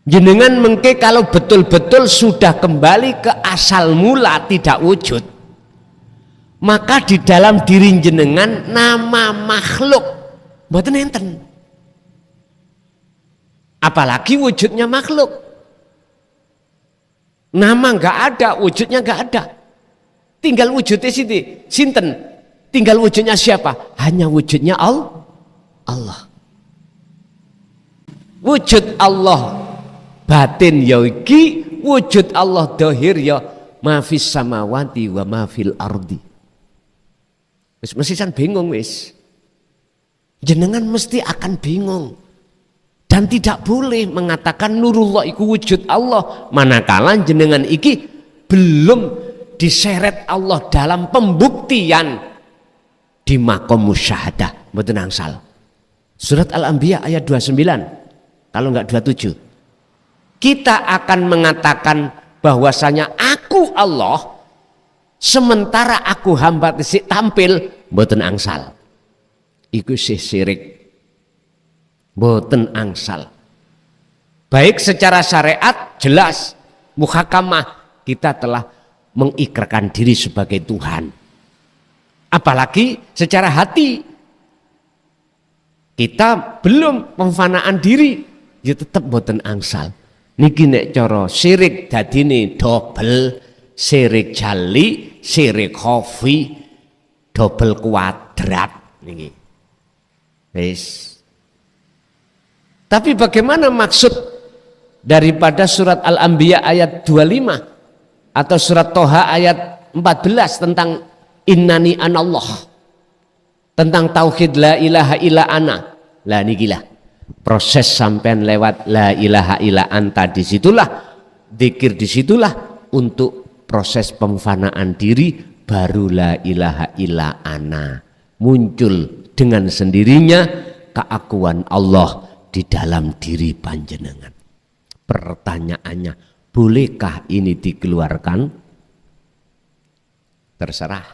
Jenengan mengke kalau betul-betul sudah kembali ke asal mula tidak wujud, maka di dalam diri jenengan nama makhluk mboten enten. Apalagi wujudnya makhluk. Nama enggak ada, wujudnya enggak ada. Tinggal wujudnya sinten? Tinggal wujudnya siapa? Hanya wujudnya Allah. Wujud Allah batin ya iki, wujud Allah dohir ya ma fis samawati wa ma fil ardi. Wis mesti bingung wis. Jenengan mesti akan bingung. Dan tidak boleh mengatakan nurullah iku wujud Allah manakala jenengan iki belum diseret Allah dalam pembuktian di makom musyahadah. Mboten angsal. Surat Al-Anbiya ayat 29 kalau enggak 27. Kita akan mengatakan bahwasanya Allah sementara aku hamba tesik tampil mboten angsal. Iku syirik. Mboten angsal. Baik secara syariat jelas muhakamah kita telah mengikrarkan diri sebagai Tuhan. Apalagi secara hati kita belum pemfanaan diri, ya tetap mboten angsal. Niki nek cara syirik dadine double, syirik jali, syirik khafi, double kuadrat niki. Wis. Tapi bagaimana maksud daripada surat Al-Anbiya ayat 25 atau surat Toha ayat 14 tentang innani anallah, tentang tauhid la ilaha illa ana. Lah nikilah proses sampean lewat la ilaha illa anta, disitulah zikir, disitulah untuk proses pemfanaan diri, baru la ilaha illa ana muncul dengan sendirinya keakuan Allah di dalam diri panjenengan. Pertanyaannya, bolehkah ini dikeluarkan? Terserah.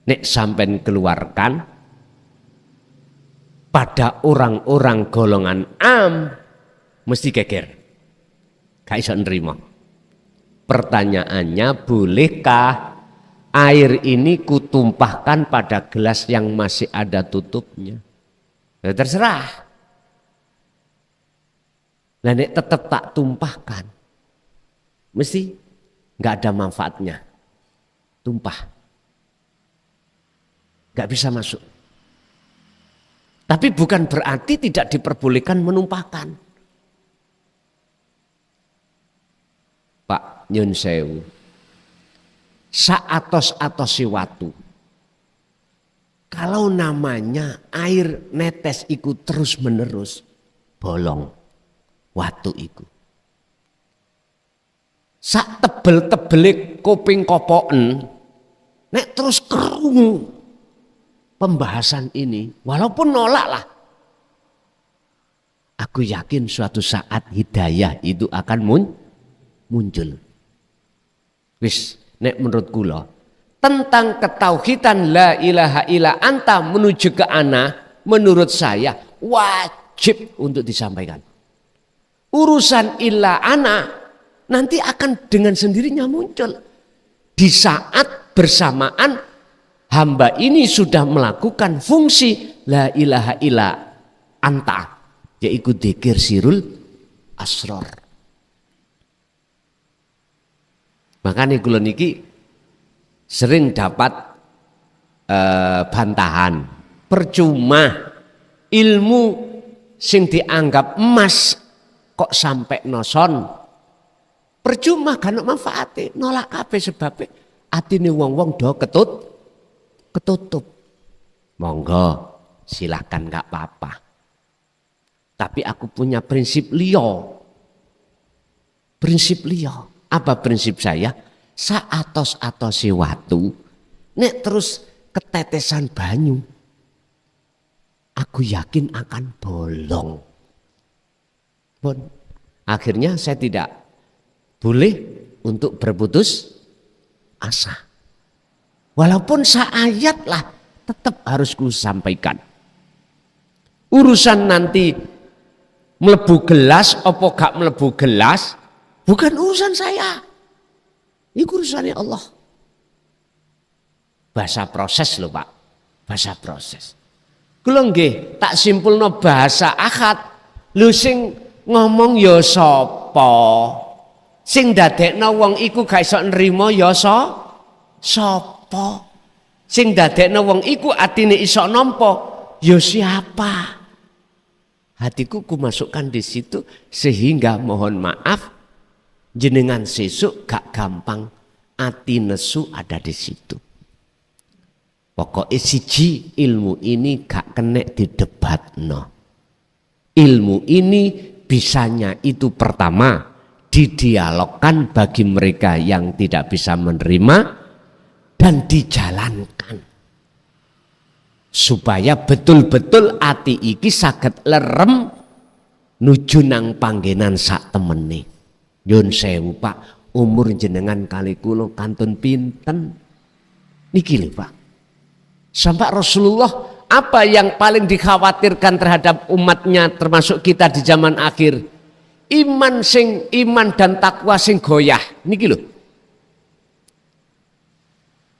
Nek sampean keluarkan pada orang-orang golongan am mesti geger. Gak iso nrimo. Pertanyaannya, bolehkah air ini kutumpahkan pada gelas yang masih ada tutupnya? Ya, terserah. Nah, nek tetap tak tumpahkan, mesti nggak ada manfaatnya. Tumpah, nggak bisa masuk. Tapi bukan berarti tidak diperbolehkan menumpahkan. Pak Nyun Sewu, saatos-atosi watu, kalau namanya air netes ikut terus menerus, bolong watu iku. Sak tebel-tebele kuping kopoken, nek terus kerungu pembahasan ini, walaupun nolak lah, aku yakin suatu saat hidayah itu akan muncul. Wis, nek menurut kula tentang ketauhidan la ilaha illa anta menuju ke ana, menurut saya wajib untuk disampaikan. Urusan illa ana nanti akan dengan sendirinya muncul di saat bersamaan hamba ini sudah melakukan fungsi la ilaha illa anta, yaitu dzikir sirul asror. Makanya kula niki sering dapat bantahan, percuma ilmu sing dianggap emas kok sampai noson, percuma kan manfaatnya, nolak kabeh sebabnya atine wong-wong do ketutup. Monggo silahkan gak apa-apa. Tapi aku punya prinsip liyo. Prinsip liyo. Apa prinsip saya? Saatos-atosi watu, nek terus ketetesan banyu, aku yakin akan bolong. Pun akhirnya saya tidak boleh untuk berputus asa. Walaupun seayat lah tetap harus ku sampaikan. Urusan nanti melebu gelas apa gak melebu gelas bukan urusan saya. Ini urusannya Allah. Bahasa proses loh Pak. Bahasa proses. Kula nggih tak simpulno bahasa akad. Lho sing ngomong ya sapa? Sing dadekno wong iku gak iso nrimo ya sapa? Sing dadekno wong iku atine iso nampa ya siapa? Hatiku ku masukkan di situ sehingga mohon maaf jenengan sesuk gak gampang ati nesu ada di situ. Pokoknya siji ilmu ini gak kenek didebatno. Ilmu ini bisanya itu pertama didialogkan bagi mereka yang tidak bisa menerima dan dijalankan supaya betul-betul ati iki saged lerem nuju nang panggenan sak temene. Nyun sewu Pak, umur jenengan kali kula kantun pinten niki lho Pak. Sampai Rasulullah apa yang paling dikhawatirkan terhadap umatnya termasuk kita di zaman akhir? Iman dan takwa sing goyah niki lho.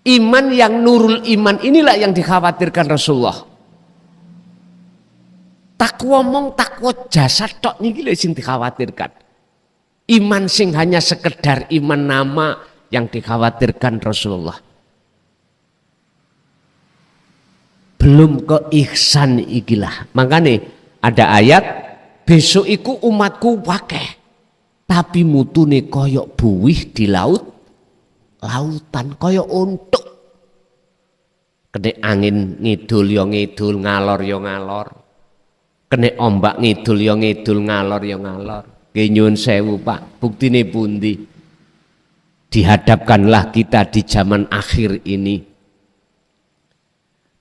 Iman yang nurul iman inilah yang dikhawatirkan Rasulullah. Takwa mong takwa jasad tok niki lho sing dikhawatirkan. Iman sing hanya sekedar iman nama yang dikhawatirkan Rasulullah. Belum ke ihsan ikilah. Makanya ada ayat besok iku umatku wakeh tapi mutune koyok buih di lautan koyok untuk kene angin ngidul yo ngidul ngalor yo ngalor kene ombak ngidul yo ngidul ngalor yo ngalor. Nyuwun sewu Pak, buktine pundi? Dihadapkanlah kita di zaman akhir ini.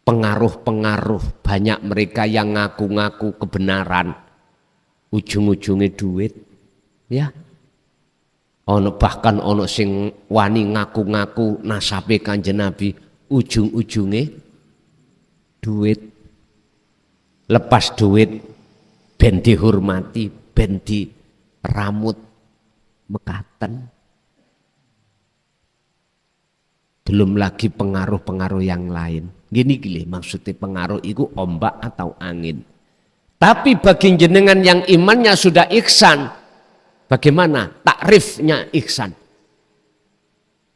Pengaruh-pengaruh banyak mereka yang ngaku-ngaku kebenaran, ujung-ujungnya duit, ya. Bahkan ono sing wani ngaku-ngaku nasabe Kanjeng Nabi, ujung-ujungnya duit. Lepas duit ben dihormati, ben ramut mekaten. Belum lagi pengaruh-pengaruh yang lain. Gini maksudnya pengaruh itu ombak atau angin. Tapi bagi jenengan yang imannya sudah ihsan, bagaimana takrifnya ihsan?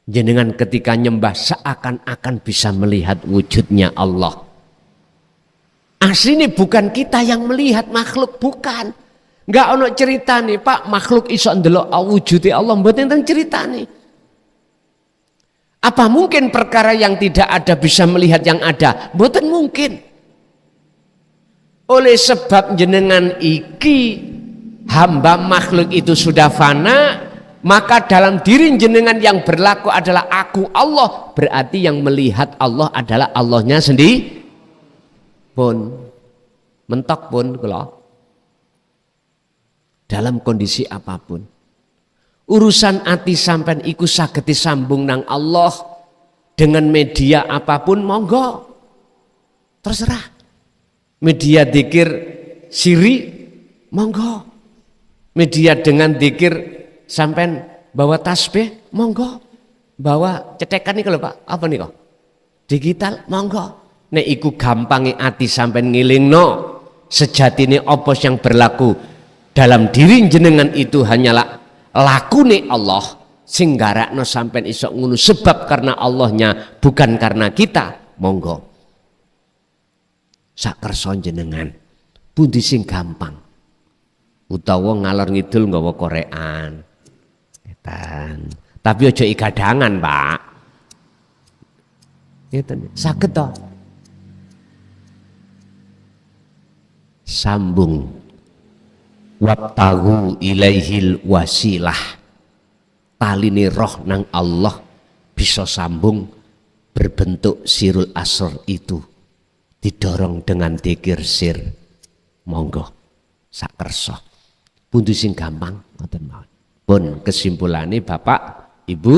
Jenengan ketika nyembah seakan-akan bisa melihat wujudnya Allah. Aslinya bukan kita yang melihat makhluk, bukan. Enggak ono cerita nih Pak, makhluk iso ndelok wujudnya Allah, mboten enten cerita nih. Apa mungkin perkara yang tidak ada bisa melihat yang ada? Mboten mungkin. Oleh sebab jenengan iki hamba makhluk itu sudah fana, maka dalam diri jenengan yang berlaku adalah aku Allah, berarti yang melihat Allah adalah Allahnya sendiri. Pun mentok pun kalau dalam kondisi apapun urusan ati sampean iku saged disambung nang Allah dengan media apapun monggo terserah. Media dzikir siri monggo, media dengan dzikir sampean bawa tasbih monggo, bawa cetekan nih kalau Pak apa nih kok digital monggo. Nek iku gampange ati sampean ngilingno sejatine apa yang berlaku dalam diri jenengan itu hanyalah lakune Allah sing garakno sampean iso ngono sebab karena Allahnya bukan karena kita. Monggo sak kersa jenengan pundi sing gampang utawa ngalor ngidul nggawa korean etan tapi aja igadangan Pak ngeten saged to sambung wabtahu ilaihil wasilah taline roh nang Allah bisa sambung berbentuk sirul asr itu didorong dengan dzikir sir monggo sak kersa pundi sing gampang ngoten mawon. Pun kesimpulannya Bapak Ibu,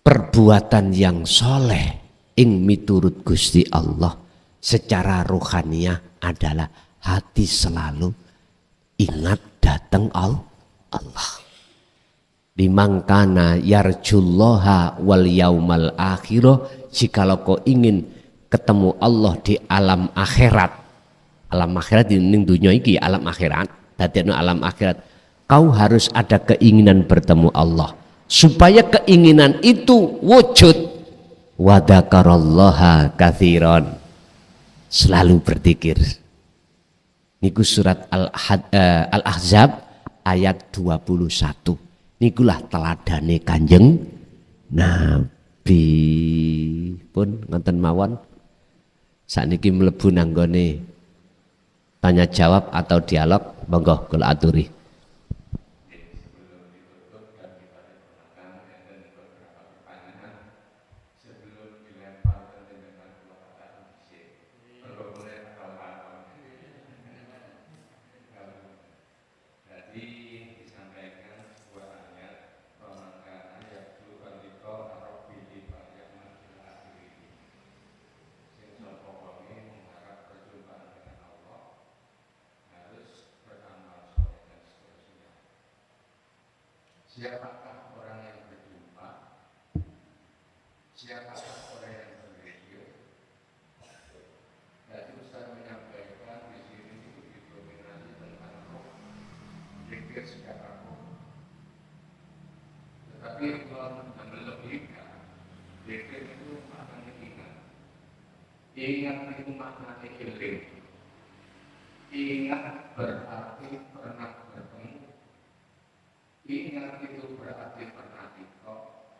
perbuatan yang soleh ing miturut Gusti Allah secara rohaniah adalah hati selalu ingat datang Allah. Dimangkana yarjullaha wal yaumal akhirah, jikalau kau ingin ketemu Allah di alam akhirat. Alam akhirat di dunia iki alam akhirat, dadi alam akhirat. Kau harus ada keinginan bertemu Allah. Supaya keinginan itu wujud, wa dzakarallaha katsiran. Selalu berzikir. Niku surat Al-Ahzab ayat 21. Nikulah teladane Kanjeng Nabi. Pun ngoten mawon. Sakniki mlebu nanggone tanya jawab atau dialog, monggo kula aturi. Siapakah orang yang berjumpa? Siapakah orang yang berzikir? Dan Ustaz menyampaikan di sini didominasi tentang roh, zikir secara roh. Tetapi kalau melebihkan, zikir itu maknanya ingat. Ingat itu maknanya healing. Ingat berarti pernah bertemu. Ingat itu berarti pernah dikok.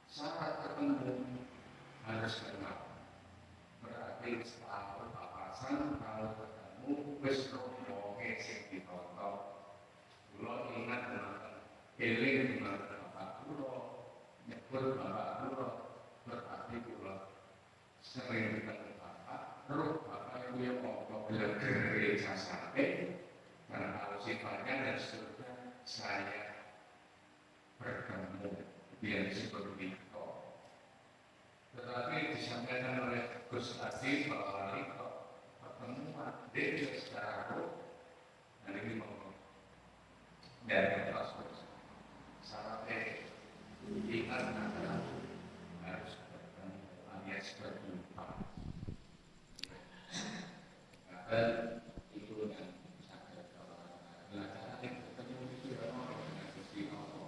Saat ketemu harus kenal. Berarti setahun papasan kalau ketemu wis rombonge sing ditonton. Kula ingat dengan eling dengan bapak kula, nyebut bapak kula, berarti kula sering ketemu bapak, terus bapak itu yang mau bilang gereja sampai karena kalau sifatnya dan seterusnya saya bertemu dia seperti itu. Tetapi disampaikan oleh Gus tadi bahwa itu pertemuan dia secara roh dan ini mau dari proses syaratnya ingat adalah harus bertemu alias berjumpa. Dan itu yang saya belajar yang bertemu itu dengan Gusti Allah.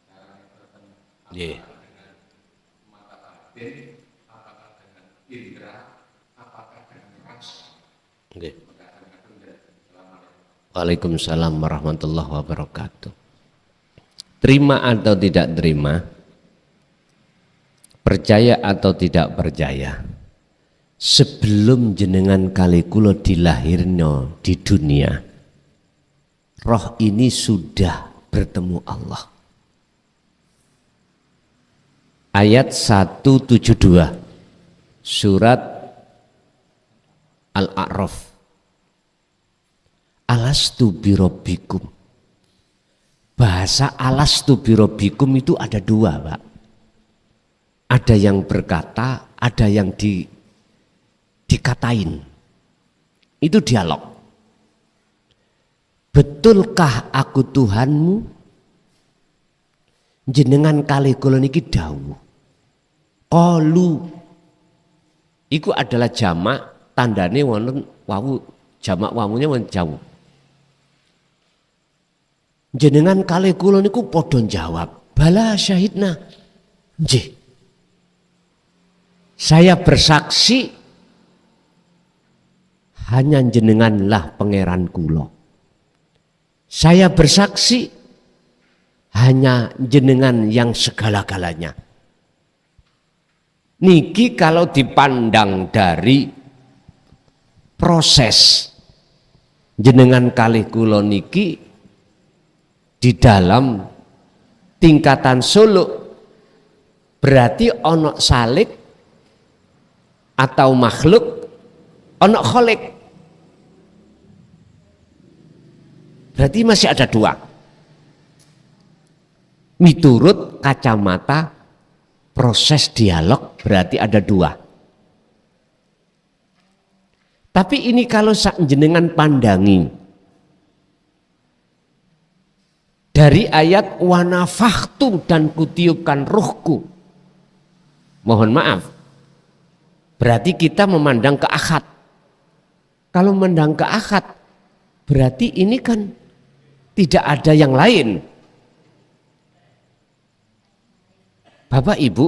Cara bertemu apakah dengan mata batin, apakah dengan indera, apakah dengan rasa. Waalaikumsalam warahmatullahi wabarakatuh. Terima atau tidak terima, percaya atau tidak percaya, sebelum jenengan kali kula dilahirno di dunia, roh ini sudah bertemu Allah. Ayat 172 surat Al-A'raf. Alastu birabbikum. Bahasa alastu birabbikum itu ada dua, Pak. Ada yang berkata, ada yang dikatain. Itu dialog. Betulkah aku Tuhanmu? Jenengan kali kula niki dawuh. Qalu. Iku adalah jamak, tandane wonten wawu, jamak wawunya wonten jauh. Jenengan kali kula niku padha jawab, bala syahidna. Nggih. Saya bersaksi hanya jenenganlah pangeran kula. Saya bersaksi hanya jenengan yang segala-galanya. Niki kalau dipandang dari proses jenengan kalih kula niki di dalam tingkatan suluk, berarti ono salik atau makhluk, ono kholik. Berarti masih ada dua. Miturut kacamata proses dialog berarti ada dua. Tapi ini kalau sak jenengan pandangi dari ayat wanafahtu dan kutiupkan ruhku. Mohon maaf. Berarti kita memandang ke akad. Kalau memandang ke akad, berarti ini kan tidak ada yang lain. Bapak Ibu,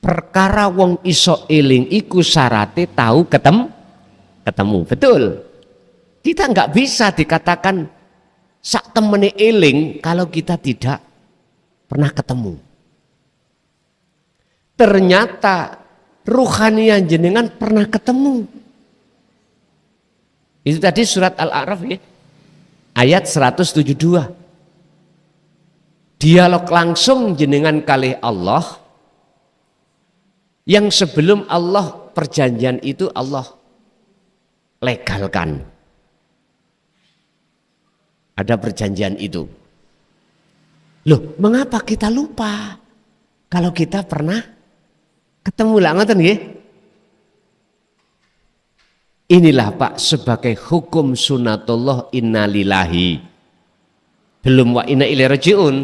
perkara wong iso eling iku syarate tahu ketemu. Betul. Kita nggak bisa dikatakan sak temene eling kalau kita tidak pernah ketemu. Ternyata ruhanian jenengan pernah ketemu. Itu tadi surat Al-A'raf ya. Ayat 172. Dialog langsung jenengan kalih Allah yang sebelum Allah perjanjian itu Allah legalkan. Ada perjanjian itu. Loh, mengapa kita lupa kalau kita pernah ketemu lah ngoten nggih? Inilah Pak sebagai hukum sunatullah innalillahi. belum wa inna ilaihi rajiun,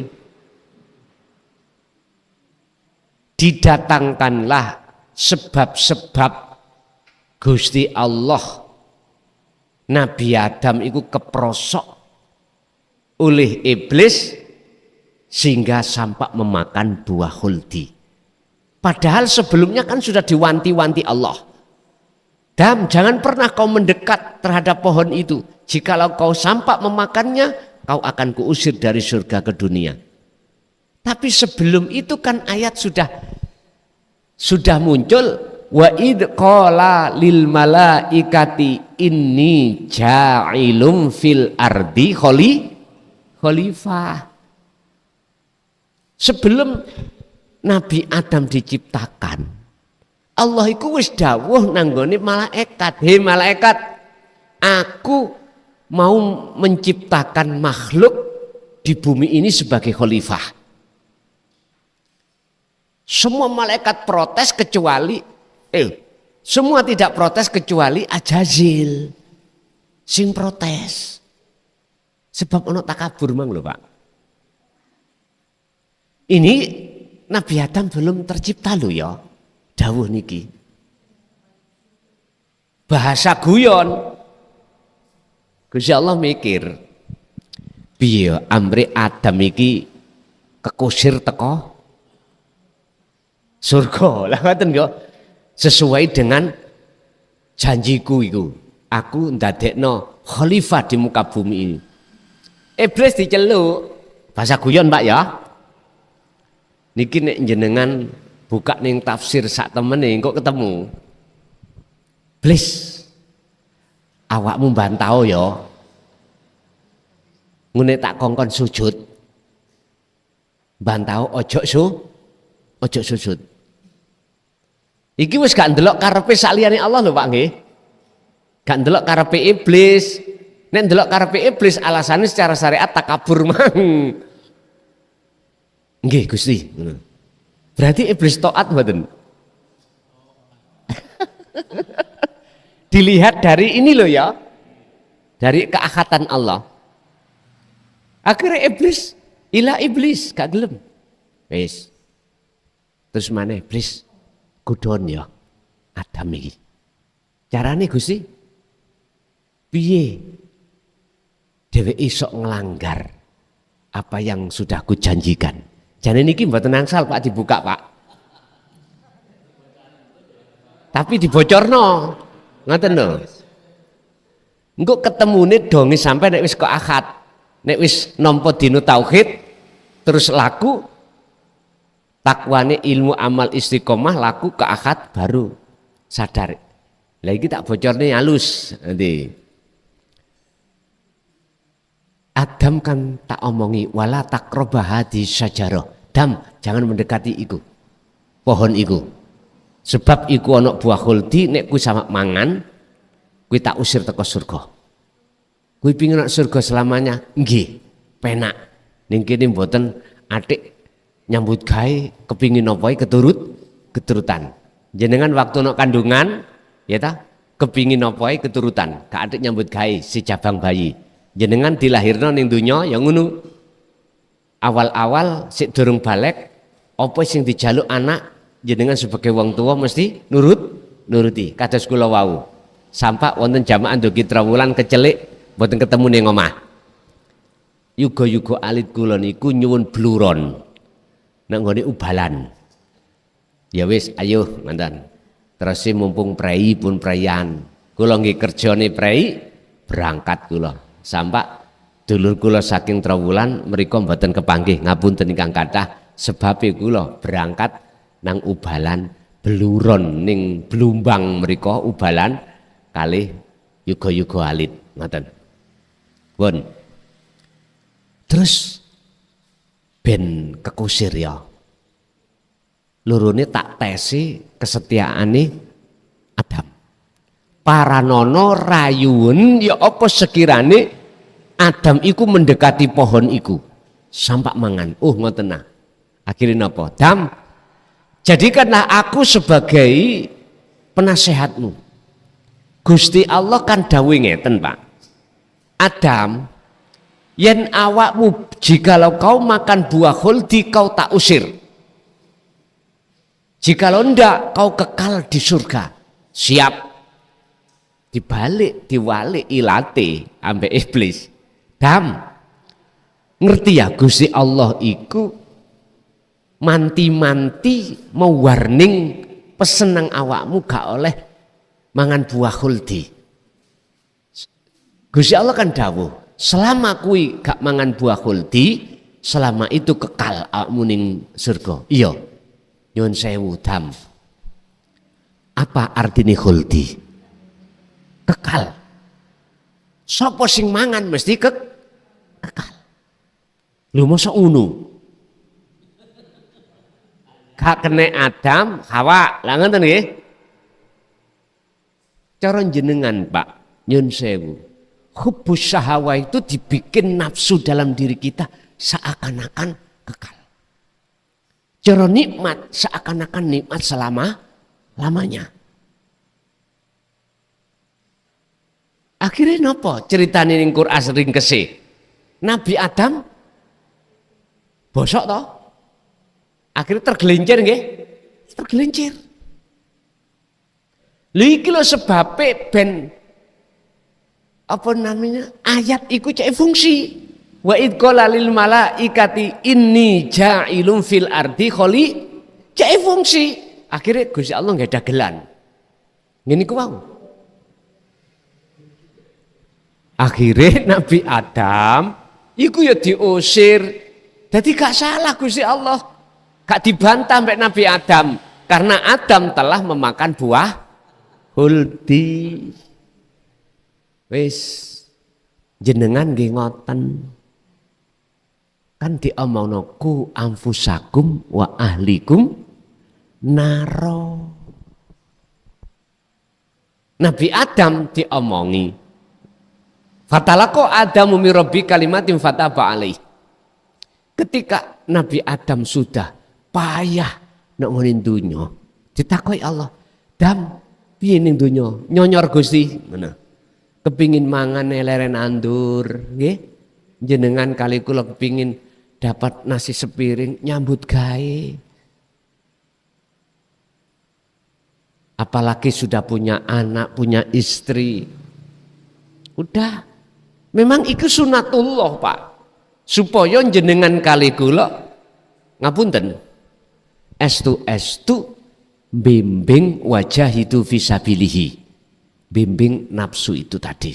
didatangkanlah sebab-sebab Gusti Allah Nabi Adam itu keprosok oleh iblis sehingga sampai memakan buah khuldi. Padahal sebelumnya kan sudah diwanti-wanti Allah. Adam, jangan pernah kau mendekat terhadap pohon itu. Jikalau kau sampai memakannya, kau akan kuusir dari surga ke dunia. Tapi sebelum itu kan ayat sudah muncul, wa id qala lil malaikati inni ja'ilum fil ardi khalifah. Sebelum Nabi Adam diciptakan, Allah iku wis dawuh nanggone malaikat, "Hei malaikat, aku mau menciptakan makhluk di bumi ini sebagai khalifah." Semua malaikat protes kecuali semua tidak protes kecuali Ajazil sing protes. Sebab ono takabur mang lho, Pak. Ini Nabi Adam belum tercipta lho ya. Dawuh niki. Bahasa guyon. Gusti Allah mikir, piye amri Adam iki kekusir teko surga. Lah ngoten yo. Sesuai dengan janjiku iku. Aku ndadekno khalifah di muka bumi ini. Iblis diceluk. Bahasa guyon, Pak ya. Niki nek jenengan buka ning tafsir sak temene kok ketemu. Iblis, awakmu mbantau ya. Ngene tak kongkon sujud. Mbantau ojo sujud. Iki wis gak ndelok karepe saliyane Allah lho Pak nggih. Gak ndelok karepe iblis. Nek ndelok karepe iblis alasannya secara syariat takabur mang. Nggih Gusti. Berarti iblis taat mboten? Dilihat dari ini loh ya. Dari keahatan Allah. Akhirnya iblis gak gelem. Wis. Terus mana iblis? Kudon ya Adam iki. Carane Gusti piye dheweke iso nglanggar apa yang sudah kujanjikan. Jane niki mboten angsal Pak dibuka Pak. Tapi dibocorno. Ngoten lho. Engko ketemune donge sampai nek wis ke akad. Nek wis nampa dina tauhid terus laku takwane ilmu amal istiqomah laku ke akad baru sadar. Lagi tak bocornya halus nanti. Adam kan tak omongi wala takrobah hadi syajarah. Adam jangan mendekati iku pohon iku. Sebab iku ana buah khuldi nek kuwi sama mangan kuwi tak usir teko surga. Kuwi pingin nak surga selamanya. Nggih, penak. Ning kene mboten atik nyambut gawe kepingin nopo keturutan. Jenengan waktu nok kandungan ya ta kepingin nopo keturutan. Gak atik nyambut gawe si cabang bayi. Jenengan dilahirno ning donya ya ngono. Awal-awal sik durung balik apa sing dijaluk anak jenengan sebagai wong tua mesti nuruti. Kados kula wau. Sampak wonten jamaah ndugi trawulan kecelik mboten ketemu ning omah. Yuga-yuga alit kula niku nyuwun bluron. Nek nggone ubalan. Ya wis ayo mantan. Terus mumpung prei pun preyan. Kula nggih kerjane prei berangkat kula. Sampak dulur kula saking trawulan mriku mboten kepanggih ngapunten ingkang kathah sebab kula berangkat nang ubalan bluron ning Blumbang mriku ubalan kalih yuga-yuga alit ngoten. Pun. Terus ben kekusir ya. Lurune tak tesi kesetiaane Adam. Paranono rayuun ya apa sekirane Adam iku mendekati pohon iku sampak mangan. Ngoten nah. Akhirnya napa? Adam, jadikanlah aku sebagai penasehatmu. Gusti Allah kan dawuh ngeten, Pak. Adam, yen awakmu jikalau kau makan buah khuldi kau tak usir, jikalau ndak kau kekal di surga. Siap. Dibalik diwalik ilate ambek iblis. Dam, ngerti ya Gusti Allah iku manti-manti mau warning pesen nang awakmu gak oleh mangan buah khuldi. Gusti Allah kan dawuh, selama kui gak mangan buah khuldi, selama itu kekal awakmu ning surga. Iya. Nyuwun sewu Dam. Apa artinya khuldi? Kekal. Sopo sing mangan mesti kekal. Lho masa unu? Gak kena Adam, Hawa, lah ngoten nggih. Cara jenengan Pak, nyun sewu. Hubbus syahwa itu dibikin nafsu dalam diri kita seakan-akan kekal. Cara nikmat seakan-akan nikmat selama-lamanya. Akhirnya nopo ceritane ning Quran sering kesih. Nabi Adam bosok toh? Akhirnya tergelincir nggih? Tergelincir. Lha iki lho sebabe ben apa namanya? Ayat iku cek fungsi. Wa id qala lil malaikati inni ja'ilun fil ardi kholi cek fungsi. Akhirnya Gusti Allah nggak ada gelan. Ngene ku wau. Akhirnya Nabi Adam iku ya diusir. Jadi gak salah Gusti Allah. Gak dibantah mbek Nabi Adam karena Adam telah memakan buah khuldi. Wis jenengan nggih ngoten. Kan diomongno ku anfusakum wa ahlikum naro. Nabi Adam diomongi fatalaqo Adamu min rabbi kalimatin fataba alaih. Ketika Nabi Adam sudah payah nak ngonin dunya, ditakoki Allah, "Dam, piye ning dunya? Nyonyor Gusti." Ngono. Kepingin mangan leren andur, nggih. Jenengan kali kula kepingin dapat nasi sepiring nyambut gawe. Apalagi sudah punya anak, punya istri. Udah, memang itu sunatullah Pak. Supaya jenengan kali kula ngapunten. Estu bimbing wajah itu fisabilihi. Bimbing nafsu itu tadi.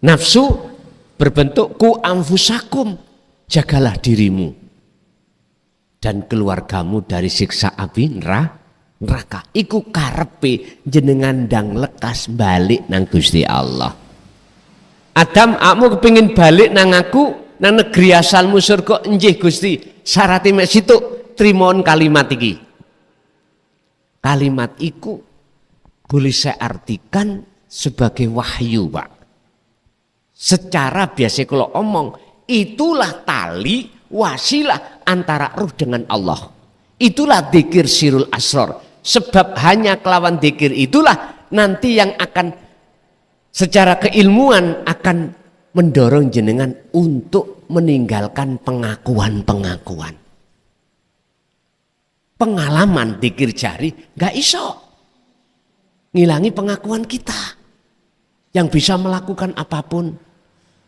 Nafsu berbentuk ku anfusakum. Jagalah dirimu dan keluargamu dari siksa api neraka. Iku karepe jenengan ndang lekas balik nang Gusti Allah. Adam, akmu kepingin balik nang aku, nang negeri asalmu surga, nggih Gusti. Syaratnya mek situ trimon kalimat iki. Kalimat iku boleh saya artikan sebagai wahyu, Pak. Secara biasa kalau omong, itulah tali wasilah antara ruh dengan Allah. Itulah dzikir sirul asrar. Sebab hanya kelawan dzikir itulah nanti yang akan secara keilmuan akan mendorong jenengan untuk meninggalkan pengakuan-pengakuan. Pengalaman dzikir jari gak iso ngilangi pengakuan kita yang bisa melakukan apapun.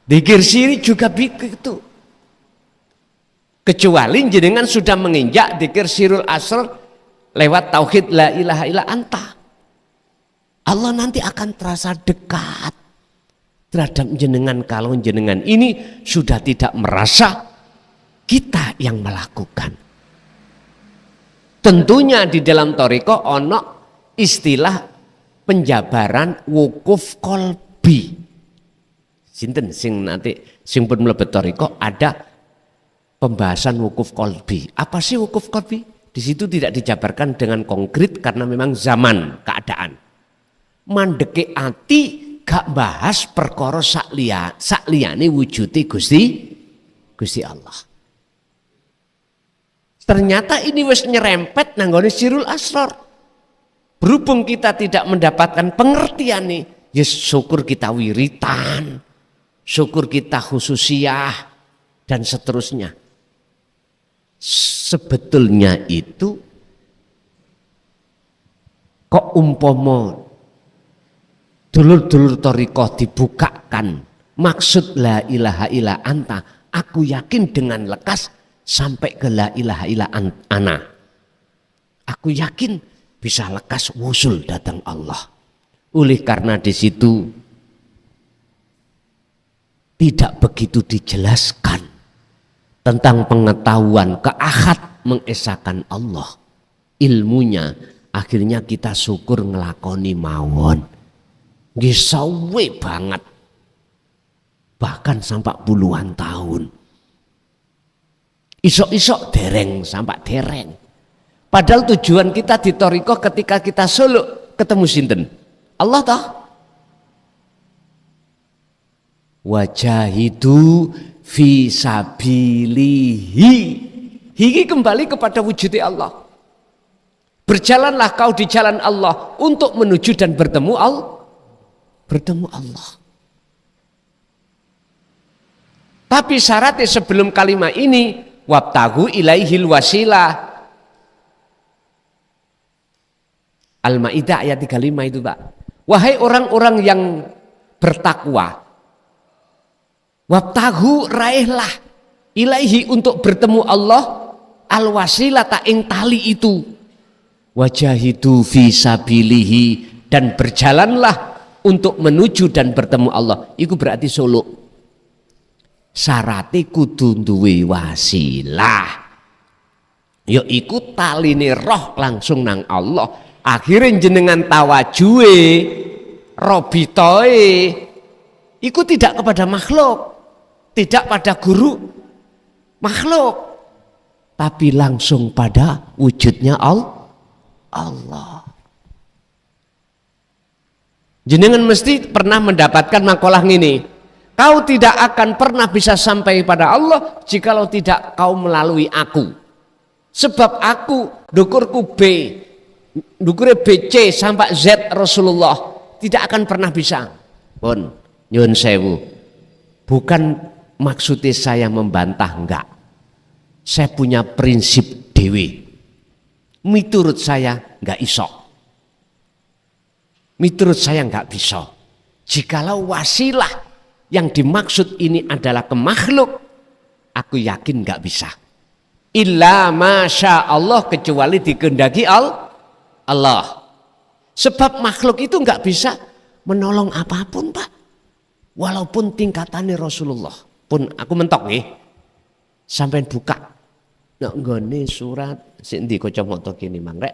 Dzikir siri juga begitu. Kecuali jenengan sudah menginjak dzikir sirul asr lewat tauhid la ilaha illa anta. Allah nanti akan terasa dekat terhadap jenengan kalau jenengan ini sudah tidak merasa kita yang melakukan. Tentunya di dalam thariqah ono istilah penjabaran wukuf kolbi. Sinten sing nanti sing pun mlebet thariqah ada pembahasan wukuf kolbi. Apa sih wukuf kolbi? Di situ tidak dijabarkan dengan konkret karena memang zaman keadaan. Mandeke ati gak bahas perkara sakliyane wujude Gusti Allah. Ternyata ini wis nyerempet nanggone sirul asrar. Berhubung kita tidak mendapatkan pengertian nih, ya syukur kita wiritan, syukur kita khususiyah, dan seterusnya. Sebetulnya itu kok umpama dulur-dulur thariqah dibukakan maksud la ilaha illa anta, aku yakin dengan lekas sampai ke la ilaha illa ana. Aku yakin bisa lekas wusul datang Allah. Oleh karena di situ tidak begitu dijelaskan tentang pengetahuan keahad mengesahkan Allah. Ilmunya akhirnya kita syukur ngelakoni mawon. Nggih sawe banget. Bahkan sampai puluhan tahun. Isok-isok dereng sampai dereng. Padahal tujuan kita di thariqah ketika kita suluk ketemu sinten? Allah toh. Wajahidu fi sabilihi. Hiki kembali kepada wujudnya Allah. Berjalanlah kau di jalan Allah untuk menuju dan bertemu Allah. Bertemu Allah. Tapi syaratnya sebelum kalimat ini wabtagu ilaihil wasilah. Al-Maidah ayat 35 itu Pak. Wahai orang-orang yang bertakwa, wabtagu raihlah ilaihi untuk bertemu Allah al-wasilah tak ing tali itu. Wajahidu fi sabilihi dan berjalanlah untuk menuju dan bertemu Allah. Itu berarti suluk. Syaratnya kudu duwe wasilah. Ya iku taline roh langsung nang Allah. Akhirnya jenengan tawajuhe, robitoe, iku tidak kepada makhluk, tidak pada guru makhluk, tapi langsung pada wujudnya Allah. Jenengan mesti pernah mendapatkan makalah ini. Kau tidak akan pernah bisa sampai pada Allah jikalau tidak kau melalui aku. Sebab aku dukurku B, dukurnya BC sampai Z Rasulullah tidak akan pernah bisa. Pun nyun sewu. Bukan maksudnya saya membantah, enggak. Saya punya prinsip dewi. Miturut saya enggak iso. Miturut saya enggak bisa. Jikalau wasilah yang dimaksud ini adalah ke makhluk, aku yakin nggak bisa. Illa masya Allah, kecuali dikehendaki Allah. Sebab makhluk itu nggak bisa menolong apapun Pak. Walaupun tingkatannya Rasulullah pun, aku mentok nih. Sampai buka. Nah nggone surat sing ndi kacamata kene mangrek.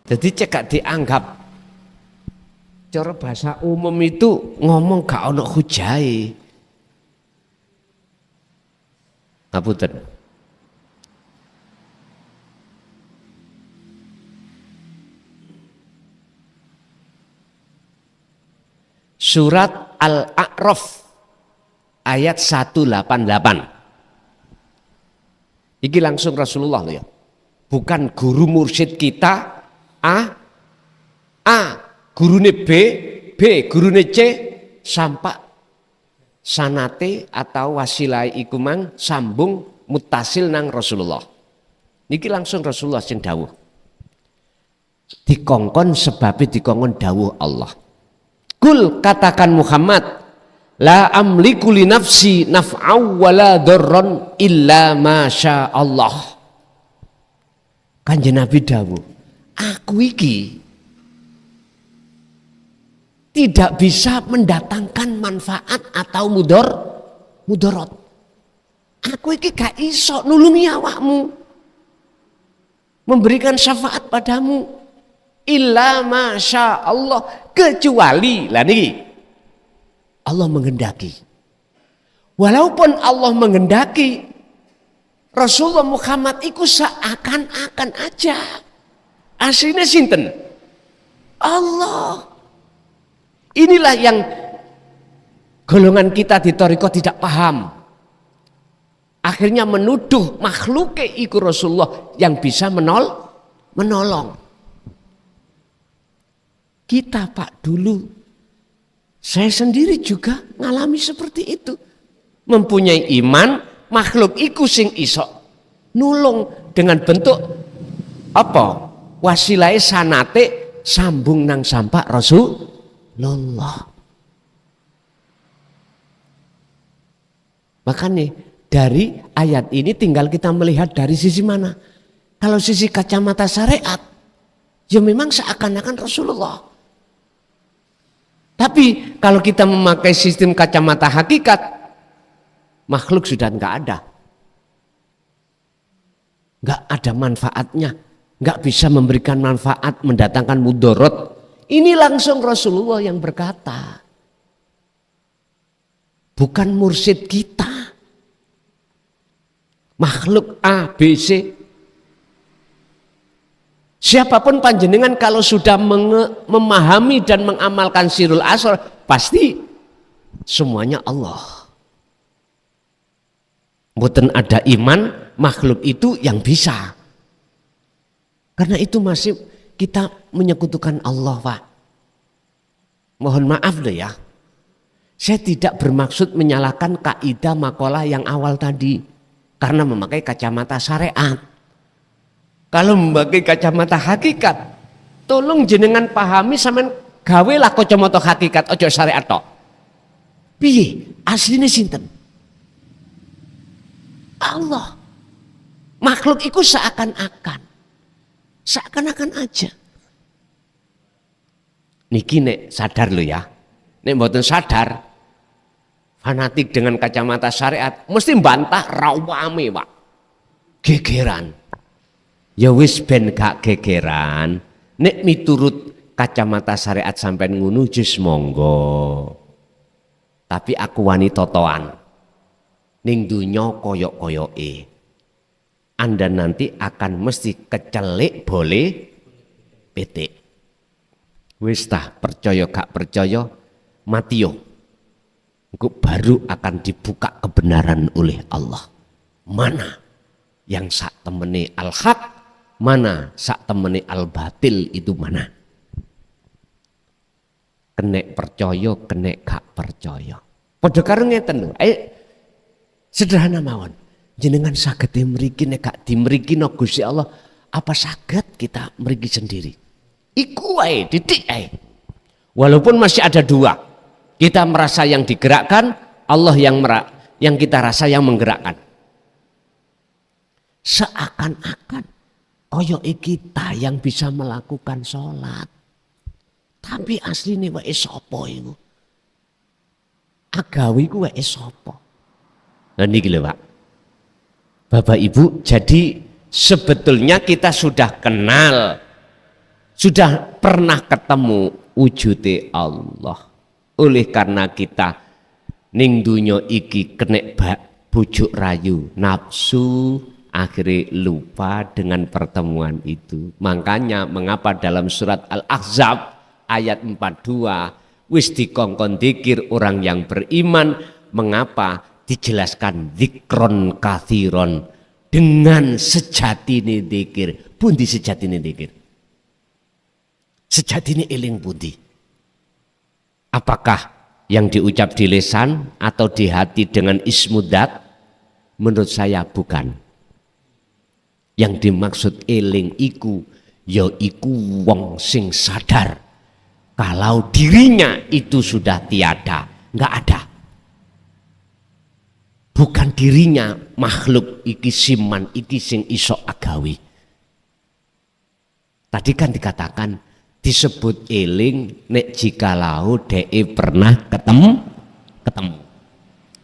Jadi cekak dianggap cara bahasa umum itu ngomong gak ono hujae. Ngapunten. Surat Al-A'raf ayat 188. Iki langsung Rasulullah ya. Bukan guru mursyid kita gurune B, gurune C, sampai sanate atau wasilai iku mang sambung mutasil nang Rasulullah. Niki langsung Rasulullah sing dawuh. Dikongkon sebabnya dikongkon dawuh Allah. Kul katakan Muhammad, la amliku li nafsi naf'aw wala darran illa masya Allah. Kanjeng Nabi dawuh, aku iki tidak bisa mendatangkan manfaat atau mudarat. Aku iki gak iso nulungi awakmu, memberikan syafaat padamu, illa masya Allah, kecuali lah niki Allah menghendaki. Walaupun Allah menghendaki, Rasulullah Muhammad iku seakan-akan aja. Aslinya sinten? Allah. Inilah yang golongan kita di thariqah tidak paham. Akhirnya menuduh makhluknya iku Rasulullah yang bisa menolong. Kita Pak dulu Saya sendiri juga ngalami seperti itu. Mempunyai iman, makhluk iku sing iso nulung dengan bentuk apa? Wasilai sanate sambung nang sampak Rasulullah. Makanya dari ayat ini tinggal kita melihat dari sisi mana. Kalau sisi kacamata syariat, ya memang seakan-akan Rasulullah. Tapi kalau kita memakai sistem kacamata hakikat, makhluk sudah enggak ada. Enggak ada manfaatnya. Enggak bisa memberikan manfaat, mendatangkan mudorot. Ini langsung Rasulullah yang berkata. Bukan mursyid kita. Makhluk A, B, C. Siapapun panjenengan kalau sudah memahami dan mengamalkan sirul asrar, pasti semuanya Allah. Mboten ada iman, makhluk itu yang bisa. Karena itu masih kita menyekutukan Allah, Pak. Mohon maaf deh ya. Saya tidak bermaksud menyalahkan kaidah makalah yang awal tadi. Karena memakai kacamata syariat. Kalau memakai kacamata hakikat, tolong jenengan pahami sampean gawelah kacamata hakikat ojo syariat tok. Piye? Asline sinten? Allah. Makhluk itu seakan-akan aja. Niki nek sadar lo ya. Nek mboten sadar, fanatik dengan kacamata syariat mesti bantah rawame, Pak. Gegeran. Ya wis ben gak gegeran, nek miturut kacamata syariat sampean ngono jus monggo. Tapi aku wani totoan. Ning dunya koyok-koyoke. Anda nanti akan mesti kecelik boleh petik. Wis tah percaya gak percaya mati yo. Engko baru akan dibuka kebenaran oleh Allah. Mana yang sak temene al-haq, mana sak temene al-batil, itu mana? Kenek percaya, kenek gak percaya. Padha karo ngeten lho. Sederhana mawon. Jenengan saged mriki nek gak dimriki no Gusti Allah, apa saged kita mriki sendiri? Iku wae, titik ae. Walaupun masih ada dua. Kita merasa yang digerakkan, Allah yang kita rasa yang menggerakkan. Seakan-akan koyoke kita yang bisa melakukan sholat. Tapi asline wae sapa iku? Agawi ku wae sapa? Nah niki lho, Pak. Bapak Ibu, jadi sebetulnya kita sudah kenal, sudah pernah ketemu wujude Allah. Oleh karena kita ning dunya iki kenek bujuk rayu nafsu, akhirnya lupa dengan pertemuan itu. Makanya mengapa dalam surat Al-Ahzab ayat 42 wis dikongkon dzikir orang yang beriman, mengapa dijelaskan dzikron kathiron, dengan sejatine dzikir. Pundi sejatine dzikir? Sejatine eling pundi? Apakah yang diucap di lisan atau di hati dengan ismudat? Menurut saya bukan. Yang dimaksud eling iku ya iku wong sing sadar kalau dirinya itu sudah tiada, enggak ada. Bukan dirinya makhluk iki siman iki sing iso agawi. Tadi kan dikatakan disebut eling nek jikalau dhek pernah ketemu.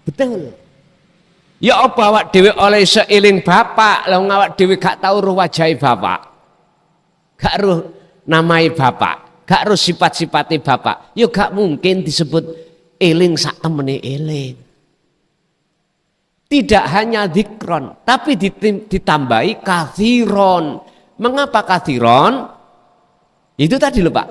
Betul. Ya apa awak dhewe oleh seiling bapak, lha awak dhewe gak tau roh wajahe bapak. Gak roh namai bapak, gak roh sifat-sifate bapak. Ya gak mungkin disebut eling sak temene eling. Tidak hanya dzikron, tapi ditambahi kathiron. Mengapa kathiron? Itu tadi lho Pak.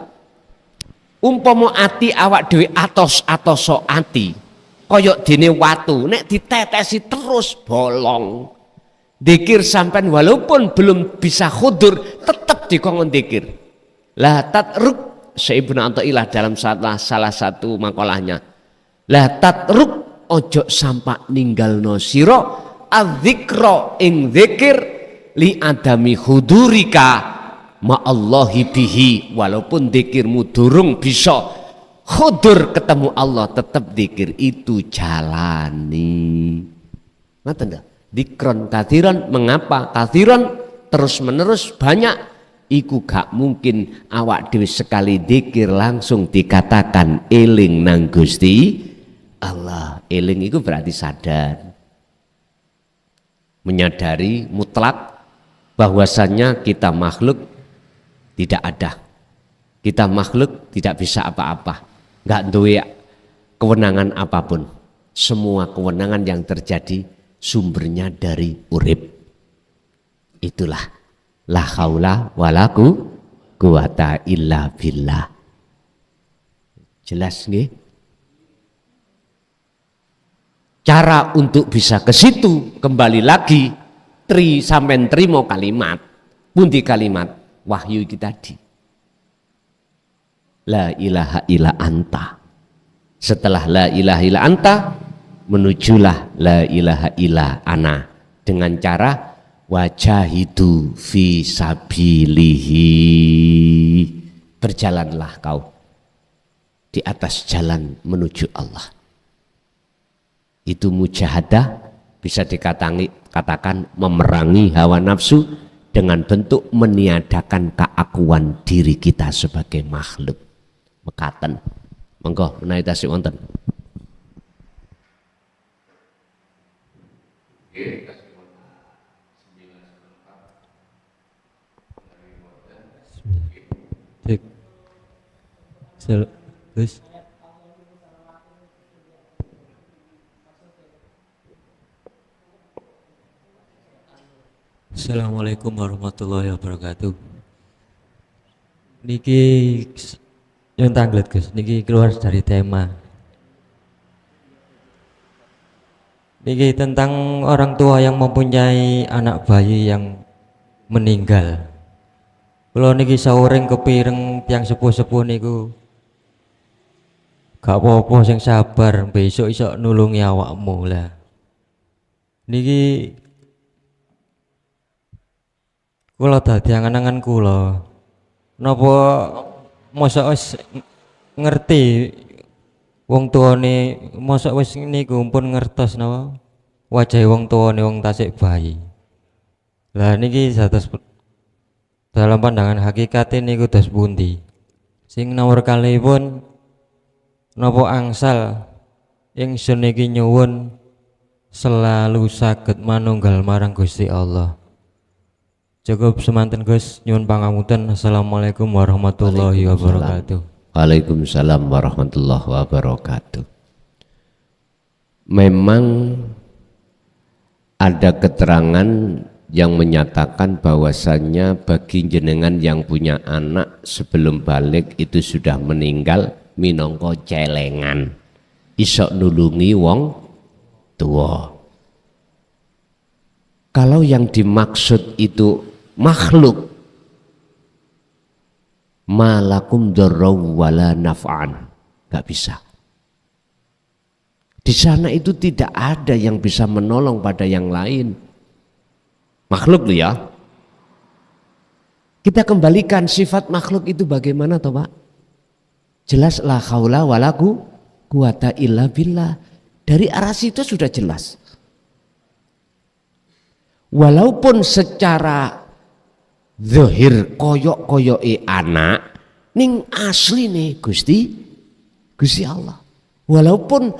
Umpama ati awak dhewe atos-atoso ati, koyok dene watu, nek ditetesi terus bolong. Dzikir sampean walaupun belum bisa khudur, tetap dikongkon dzikir. Lah tatruk Syekh Ibnu Athaillah dalam salah satu makalahnya, la tatruk ojo sampak ninggalno sira adzikra ing zikir li adami hudurika ma Allahi bihi, walaupun zikirmu durung bisa hudur ketemu Allah, tetap zikir itu jalani. Ngoten lho. Dikron kathiron, mengapa kathiron terus menerus banyak, iku gak mungkin awak dhewe sekali zikir langsung dikatakan eling nang Gusti Allah. Eling itu berarti sadar, menyadari mutlak bahwasannya kita makhluk tidak ada, kita makhluk tidak bisa apa-apa, gak duwe kewenangan apapun. Semua kewenangan yang terjadi sumbernya dari urip. Itulah la haula wala quwata illa billah. Jelas nggih? Cara untuk bisa ke situ kembali lagi sampean trimo kalimat. Pundi kalimat wahyu iki tadi. La ilaha illa anta. Setelah la ilaha illa anta, menujulah la ilaha illa ana dengan cara wajahidu fi sabilihi, berjalanlah kau di atas jalan menuju Allah. Itu mujahadah, bisa dikatakan memerangi hawa nafsu dengan bentuk meniadakan keakuan diri kita sebagai makhluk. Mekaten monggo menawi tasih wonten. Terus Assalamualaikum warahmatullahi wabarakatuh. Niki yang tanglet Gus, niki keluar dari tema. Niki tentang orang tua yang mempunyai anak bayi yang meninggal. Kalau niki sauring kepireng tiang sepuh-sepuh niku gak apa-apa sing sabar, besok iso nulungi awakmu lah. Niki kula dadi angan-angan kula. Napa mosok wis ngerti wong tuane, mosok wis niku pun ngertos napa wajahe wong tuane wong tasik bayi. Lah niki satus dalam pandangan hakikat niku dos pundi? Sing nomor kalihipun napa angsal ingsun iki nyuwun selalu saged manunggal marang Gusti Allah. Cukup semanten Gus, nyuwun pangapunten. Assalamualaikum warahmatullahi wabarakatuh. Waalaikumsalam warahmatullahi wabarakatuh. Memang ada keterangan yang menyatakan bahwasannya bagi jenengan yang punya anak sebelum balik itu sudah meninggal minangka celengan, iso nulungi wong tua. Kalau yang dimaksud itu makhluk, malakum darraw wala naf'an, gak bisa. Di sana itu tidak ada yang bisa menolong pada yang lain. Makhluk loh ya. Kita kembalikan sifat makhluk itu bagaimana toh Pak? Jelas la haula wala quwata illa billah. Dari arah situ sudah jelas. Walaupun secara zahir koyok-koyoke anak, ning asli nih Gusti Allah. Walaupun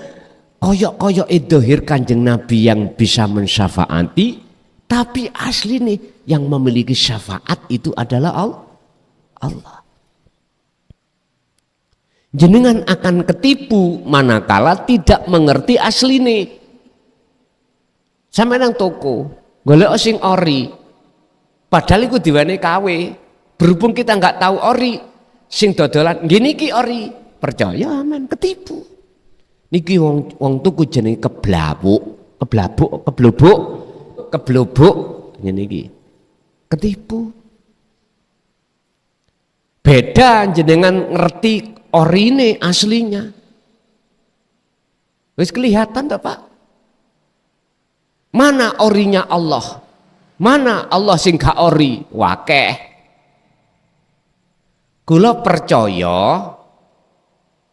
koyok-koyoke zahir Kanjeng Nabi yang bisa mensyafaati, tapi asli nih yang memiliki syafaat itu adalah Allah. Jenengan akan ketipu manakala tidak mengerti asli nih. Sampai nang toko golek sing ori, padahal iku diwane KW. Berhubung kita nggak tahu ori, sing dodolan gini ki ori, percaya men ketipu. Niki wong tuku jenenge keblobok ngene iki. Ketipu. beda jenengan ngerti orine aslinya. Wis kelihatan tak Pak? Mana orinya Allah? Mana Allah sing gak ori? Wakeh. Kula percaya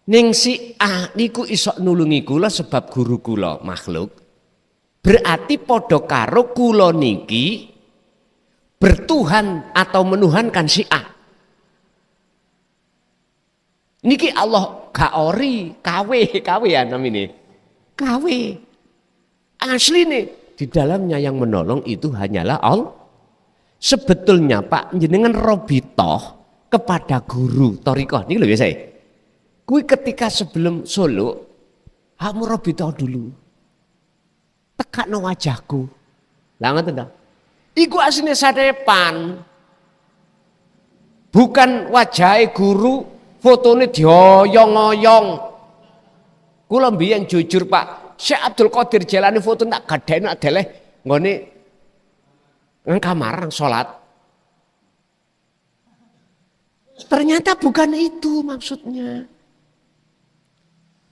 ning si A niku iso nulungi kula sebab guru kula makhluk. Berarti padha karo kula niki bertuhan atau menuhankan si A. Niki Allah gak ori, kawe ya namanya. Kawe. Asli nih di dalamnya yang menolong itu hanyalah Allah. Sebetulnya Pak jenengan robitoh kepada guru torikoh. Ini loh ya saya. Kui ketika sebelum Solo, kamu robitoh dulu. Tekakno wajahku. Lah ngoten ta. Iku asline sadepan. Bukan wajah guru, fotone dioyong-oyong. Kula mbiyen jujur Pak, Syekh Abdul Qadir Jailani foto tak gadeni adeleh nggone nang kamar nang salat. Ternyata bukan itu maksudnya.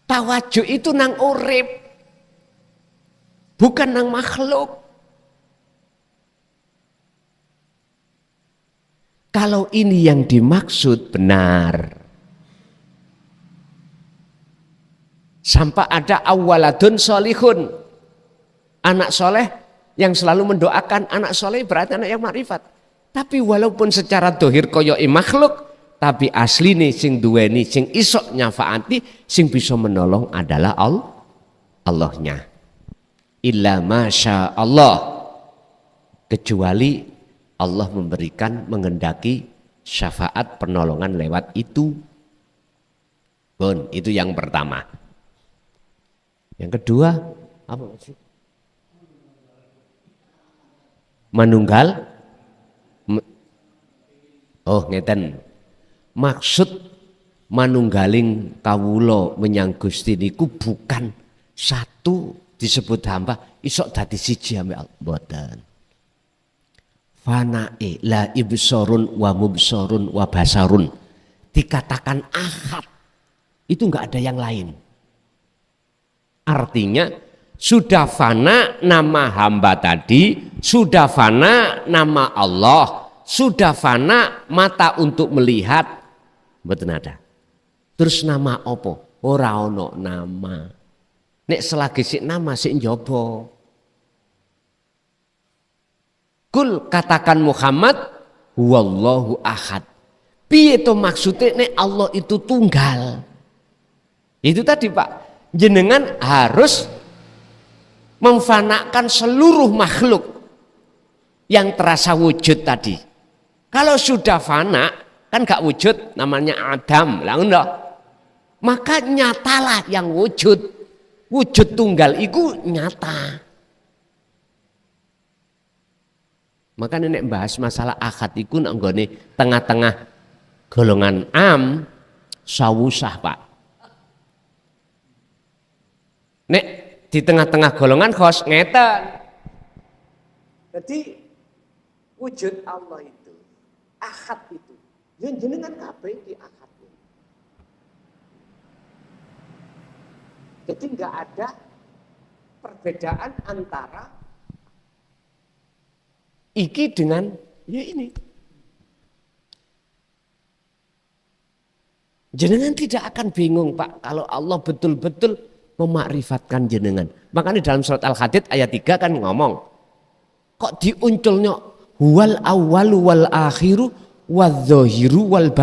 Tawajuk itu nang urip. Bukan nang makhluk. Kalau ini yang dimaksud benar. Sampai ada awaladun solihun. Anak soleh yang selalu mendoakan anak soleh berarti anak yang makrifat. Tapi walaupun secara dohir koyoi makhluk, tapi asli nih sing duweni sing isok nyafaati sing bisa menolong adalah Allahnya. Illa masya Allah. Kecuali Allah memberikan mengendaki syafaat penolongan lewat itu. Bon, itu yang pertama. Yang kedua, apa sih? Manunggal. Oh, ngeten. Maksud manunggaling kawula menyang Gusti niku bukan satu disebut hamba isok dadi siji ambek mboten. Fanae la ibsorun wa mubsorun wa basarun. Dikatakan ahad. Itu enggak ada yang lain. Artinya sudah fana nama hamba tadi, sudah fana nama Allah, sudah fana mata untuk melihat. Mboten ada. Terus nama apa? Ora ono nama. Nek selagi sik nama sik njaba. Kul katakan Muhammad huwallahu ahad. Piye to maksudnya nek Allah itu tunggal. Itu tadi Pak, jenengan harus memfanakan seluruh makhluk yang terasa wujud tadi. Kalau sudah fana kan gak wujud namanya Adam. Lah enggak. Maka nyatalah yang wujud. Wujud tunggal itu nyata. Maka nek bahas masalah akad iku nang nggone tengah-tengah golongan am sawusah Pak. Nek di tengah-tengah golongan khos ngeten. Jadi wujud Allah itu akad itu yang jenengan kabeh di akad. Jadi enggak ada perbedaan antara iki dengan ya ini. Jenengan tidak akan bingung Pak kalau Allah betul-betul memakrifatkan jenengan. Makanya dalam surat Al-Hadid ayat 3 kan ngomong kok diunculnya huwal awwalu wal akhiru wadzahiru wal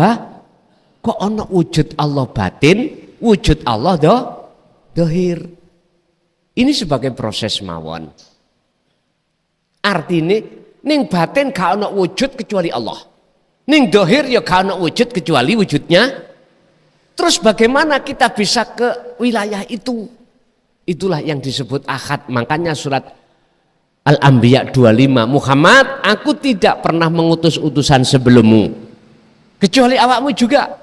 kok ana wujud Allah batin, wujud Allah dohir. Ini sebagai proses mawon. Artinya ning batin gak ana wujud kecuali Allah. Ning dohir ya gak ana wujud kecuali wujudnya. Terus bagaimana kita bisa ke wilayah itu? Itulah yang disebut ahad. Makanya surat Al-Anbiya 25, Muhammad, aku tidak pernah mengutus utusan sebelummu. Kecuali awakmu juga.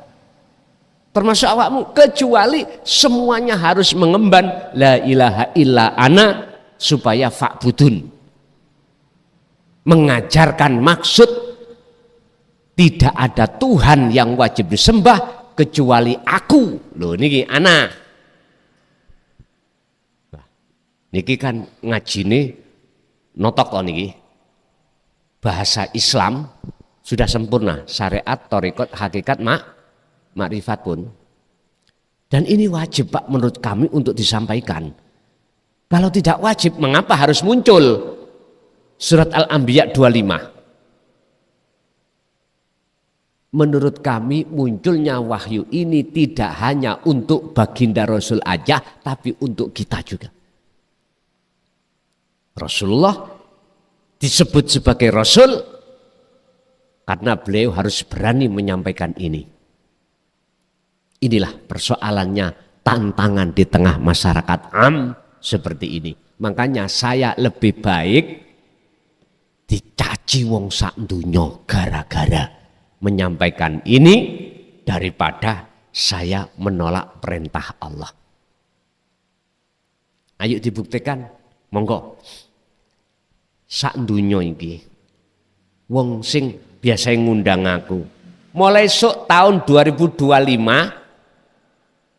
Termasuk awakmu. Kecuali semuanya harus mengemban la ilaha illa ana supaya fa'budun. Mengajarkan maksud tidak ada Tuhan yang wajib disembah kecuali aku. Loh niki anak. Niki kan ngajine notok kok niki. Bahasa Islam sudah sempurna, syariat, thariqat, hakikat, makrifat pun. Dan ini wajib Pak menurut kami untuk disampaikan. Kalau tidak wajib, mengapa harus muncul? Surat Al-Anbiya 25. Menurut kami munculnya wahyu ini tidak hanya untuk baginda Rasul aja, tapi untuk kita juga. Rasulullah disebut sebagai Rasul karena beliau harus berani menyampaikan ini. Inilah persoalannya, tantangan di tengah masyarakat seperti ini. Makanya saya lebih baik dicaci wong sak dunyo gara-gara menyampaikan ini daripada saya menolak perintah Allah. Ayo dibuktikan, monggo. Sak dunyo iki wong sing biasa ngundang aku mulai sok tahun 2025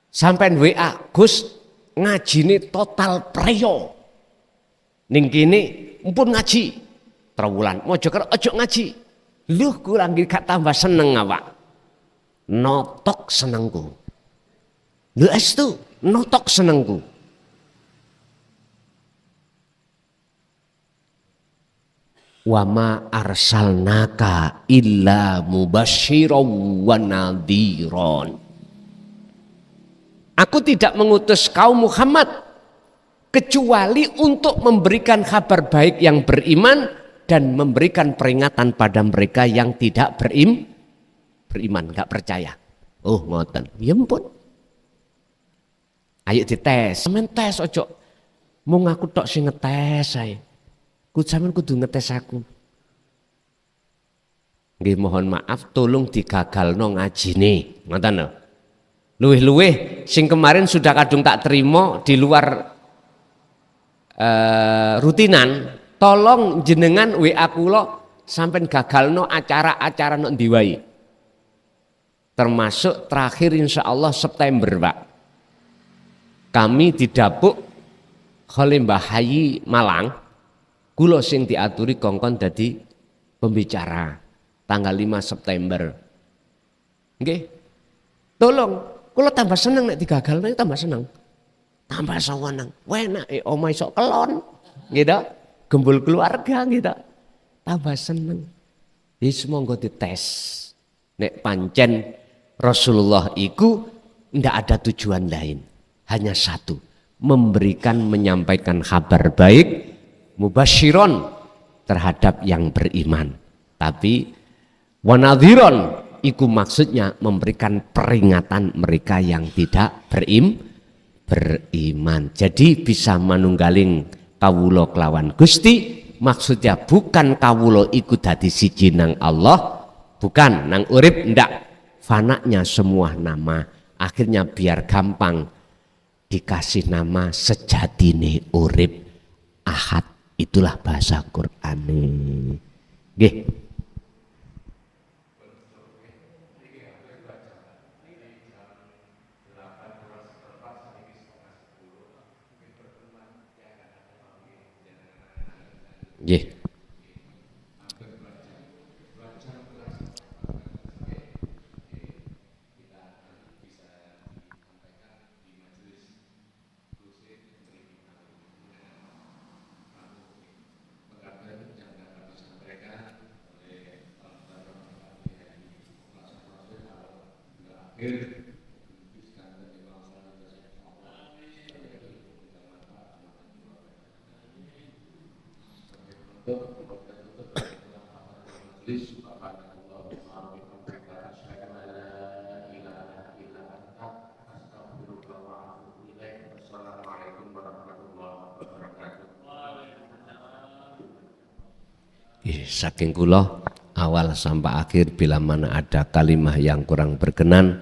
sampai WA Gus ngajine total preyo ning kene mumpun ngaji trawulan mojo ojo ngaji lu kurang gak tambah seneng awak notok senengku lu estu notok senengku. Wa ma arsalnaka illa mubasysyiran wa nadhiran. Aku tidak mengutus kaum Muhammad kecuali untuk memberikan kabar baik yang beriman dan memberikan peringatan pada mereka yang tidak beriman, enggak percaya. Oh, ngoten. Ya ampun. Ayo dites. Sampeyan tes ojo mung aku tok sing ngetes ae. Sampeyan kudu ngetes aku. Nggih mohon maaf tolong digagalno ngajine. Ngoten lho. Luwih-luwih sing kemarin sudah kadung tak terima di luar rutinan, tolong jenengan WA kula sampean gagalno acara-acara nek ndi wae. Termasuk terakhir insya Allah September, Pak. Kami di Dapuk Khalil Mbah Hayi Malang, kula sing diaturi kongkon dadi pembicara tanggal 5 September. Nggih. Tolong, kula tambah seneng nek digagalno tambah seneng. Tambah seneng. Enak omahe sok kelon. Gitu. Gembul keluarga gitu. Tambah seneng. Wis monggo dites. Nek pancen Rasulullah iku ndak ada tujuan lain. Hanya satu, memberikan menyampaikan kabar baik mubasyiron terhadap yang beriman. Tapi wanadhiron iku maksudnya memberikan peringatan mereka yang tidak beriman. Jadi bisa manunggaling kawula kelawan Gusti, maksudnya bukan kawula iku dadi siji nang Allah, bukan nang urip ndak, fananya semua nama. Akhirnya biar gampang dikasih nama sejatine urip ahad. Itulah bahasa Qur'an. Nggih. Nggih. Saking kula awal sampai akhir bila mana ada kalimah yang kurang berkenan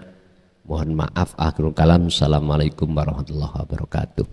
mohon maaf. Akhirul kalam. Assalamualaikum warahmatullahi wabarakatuh.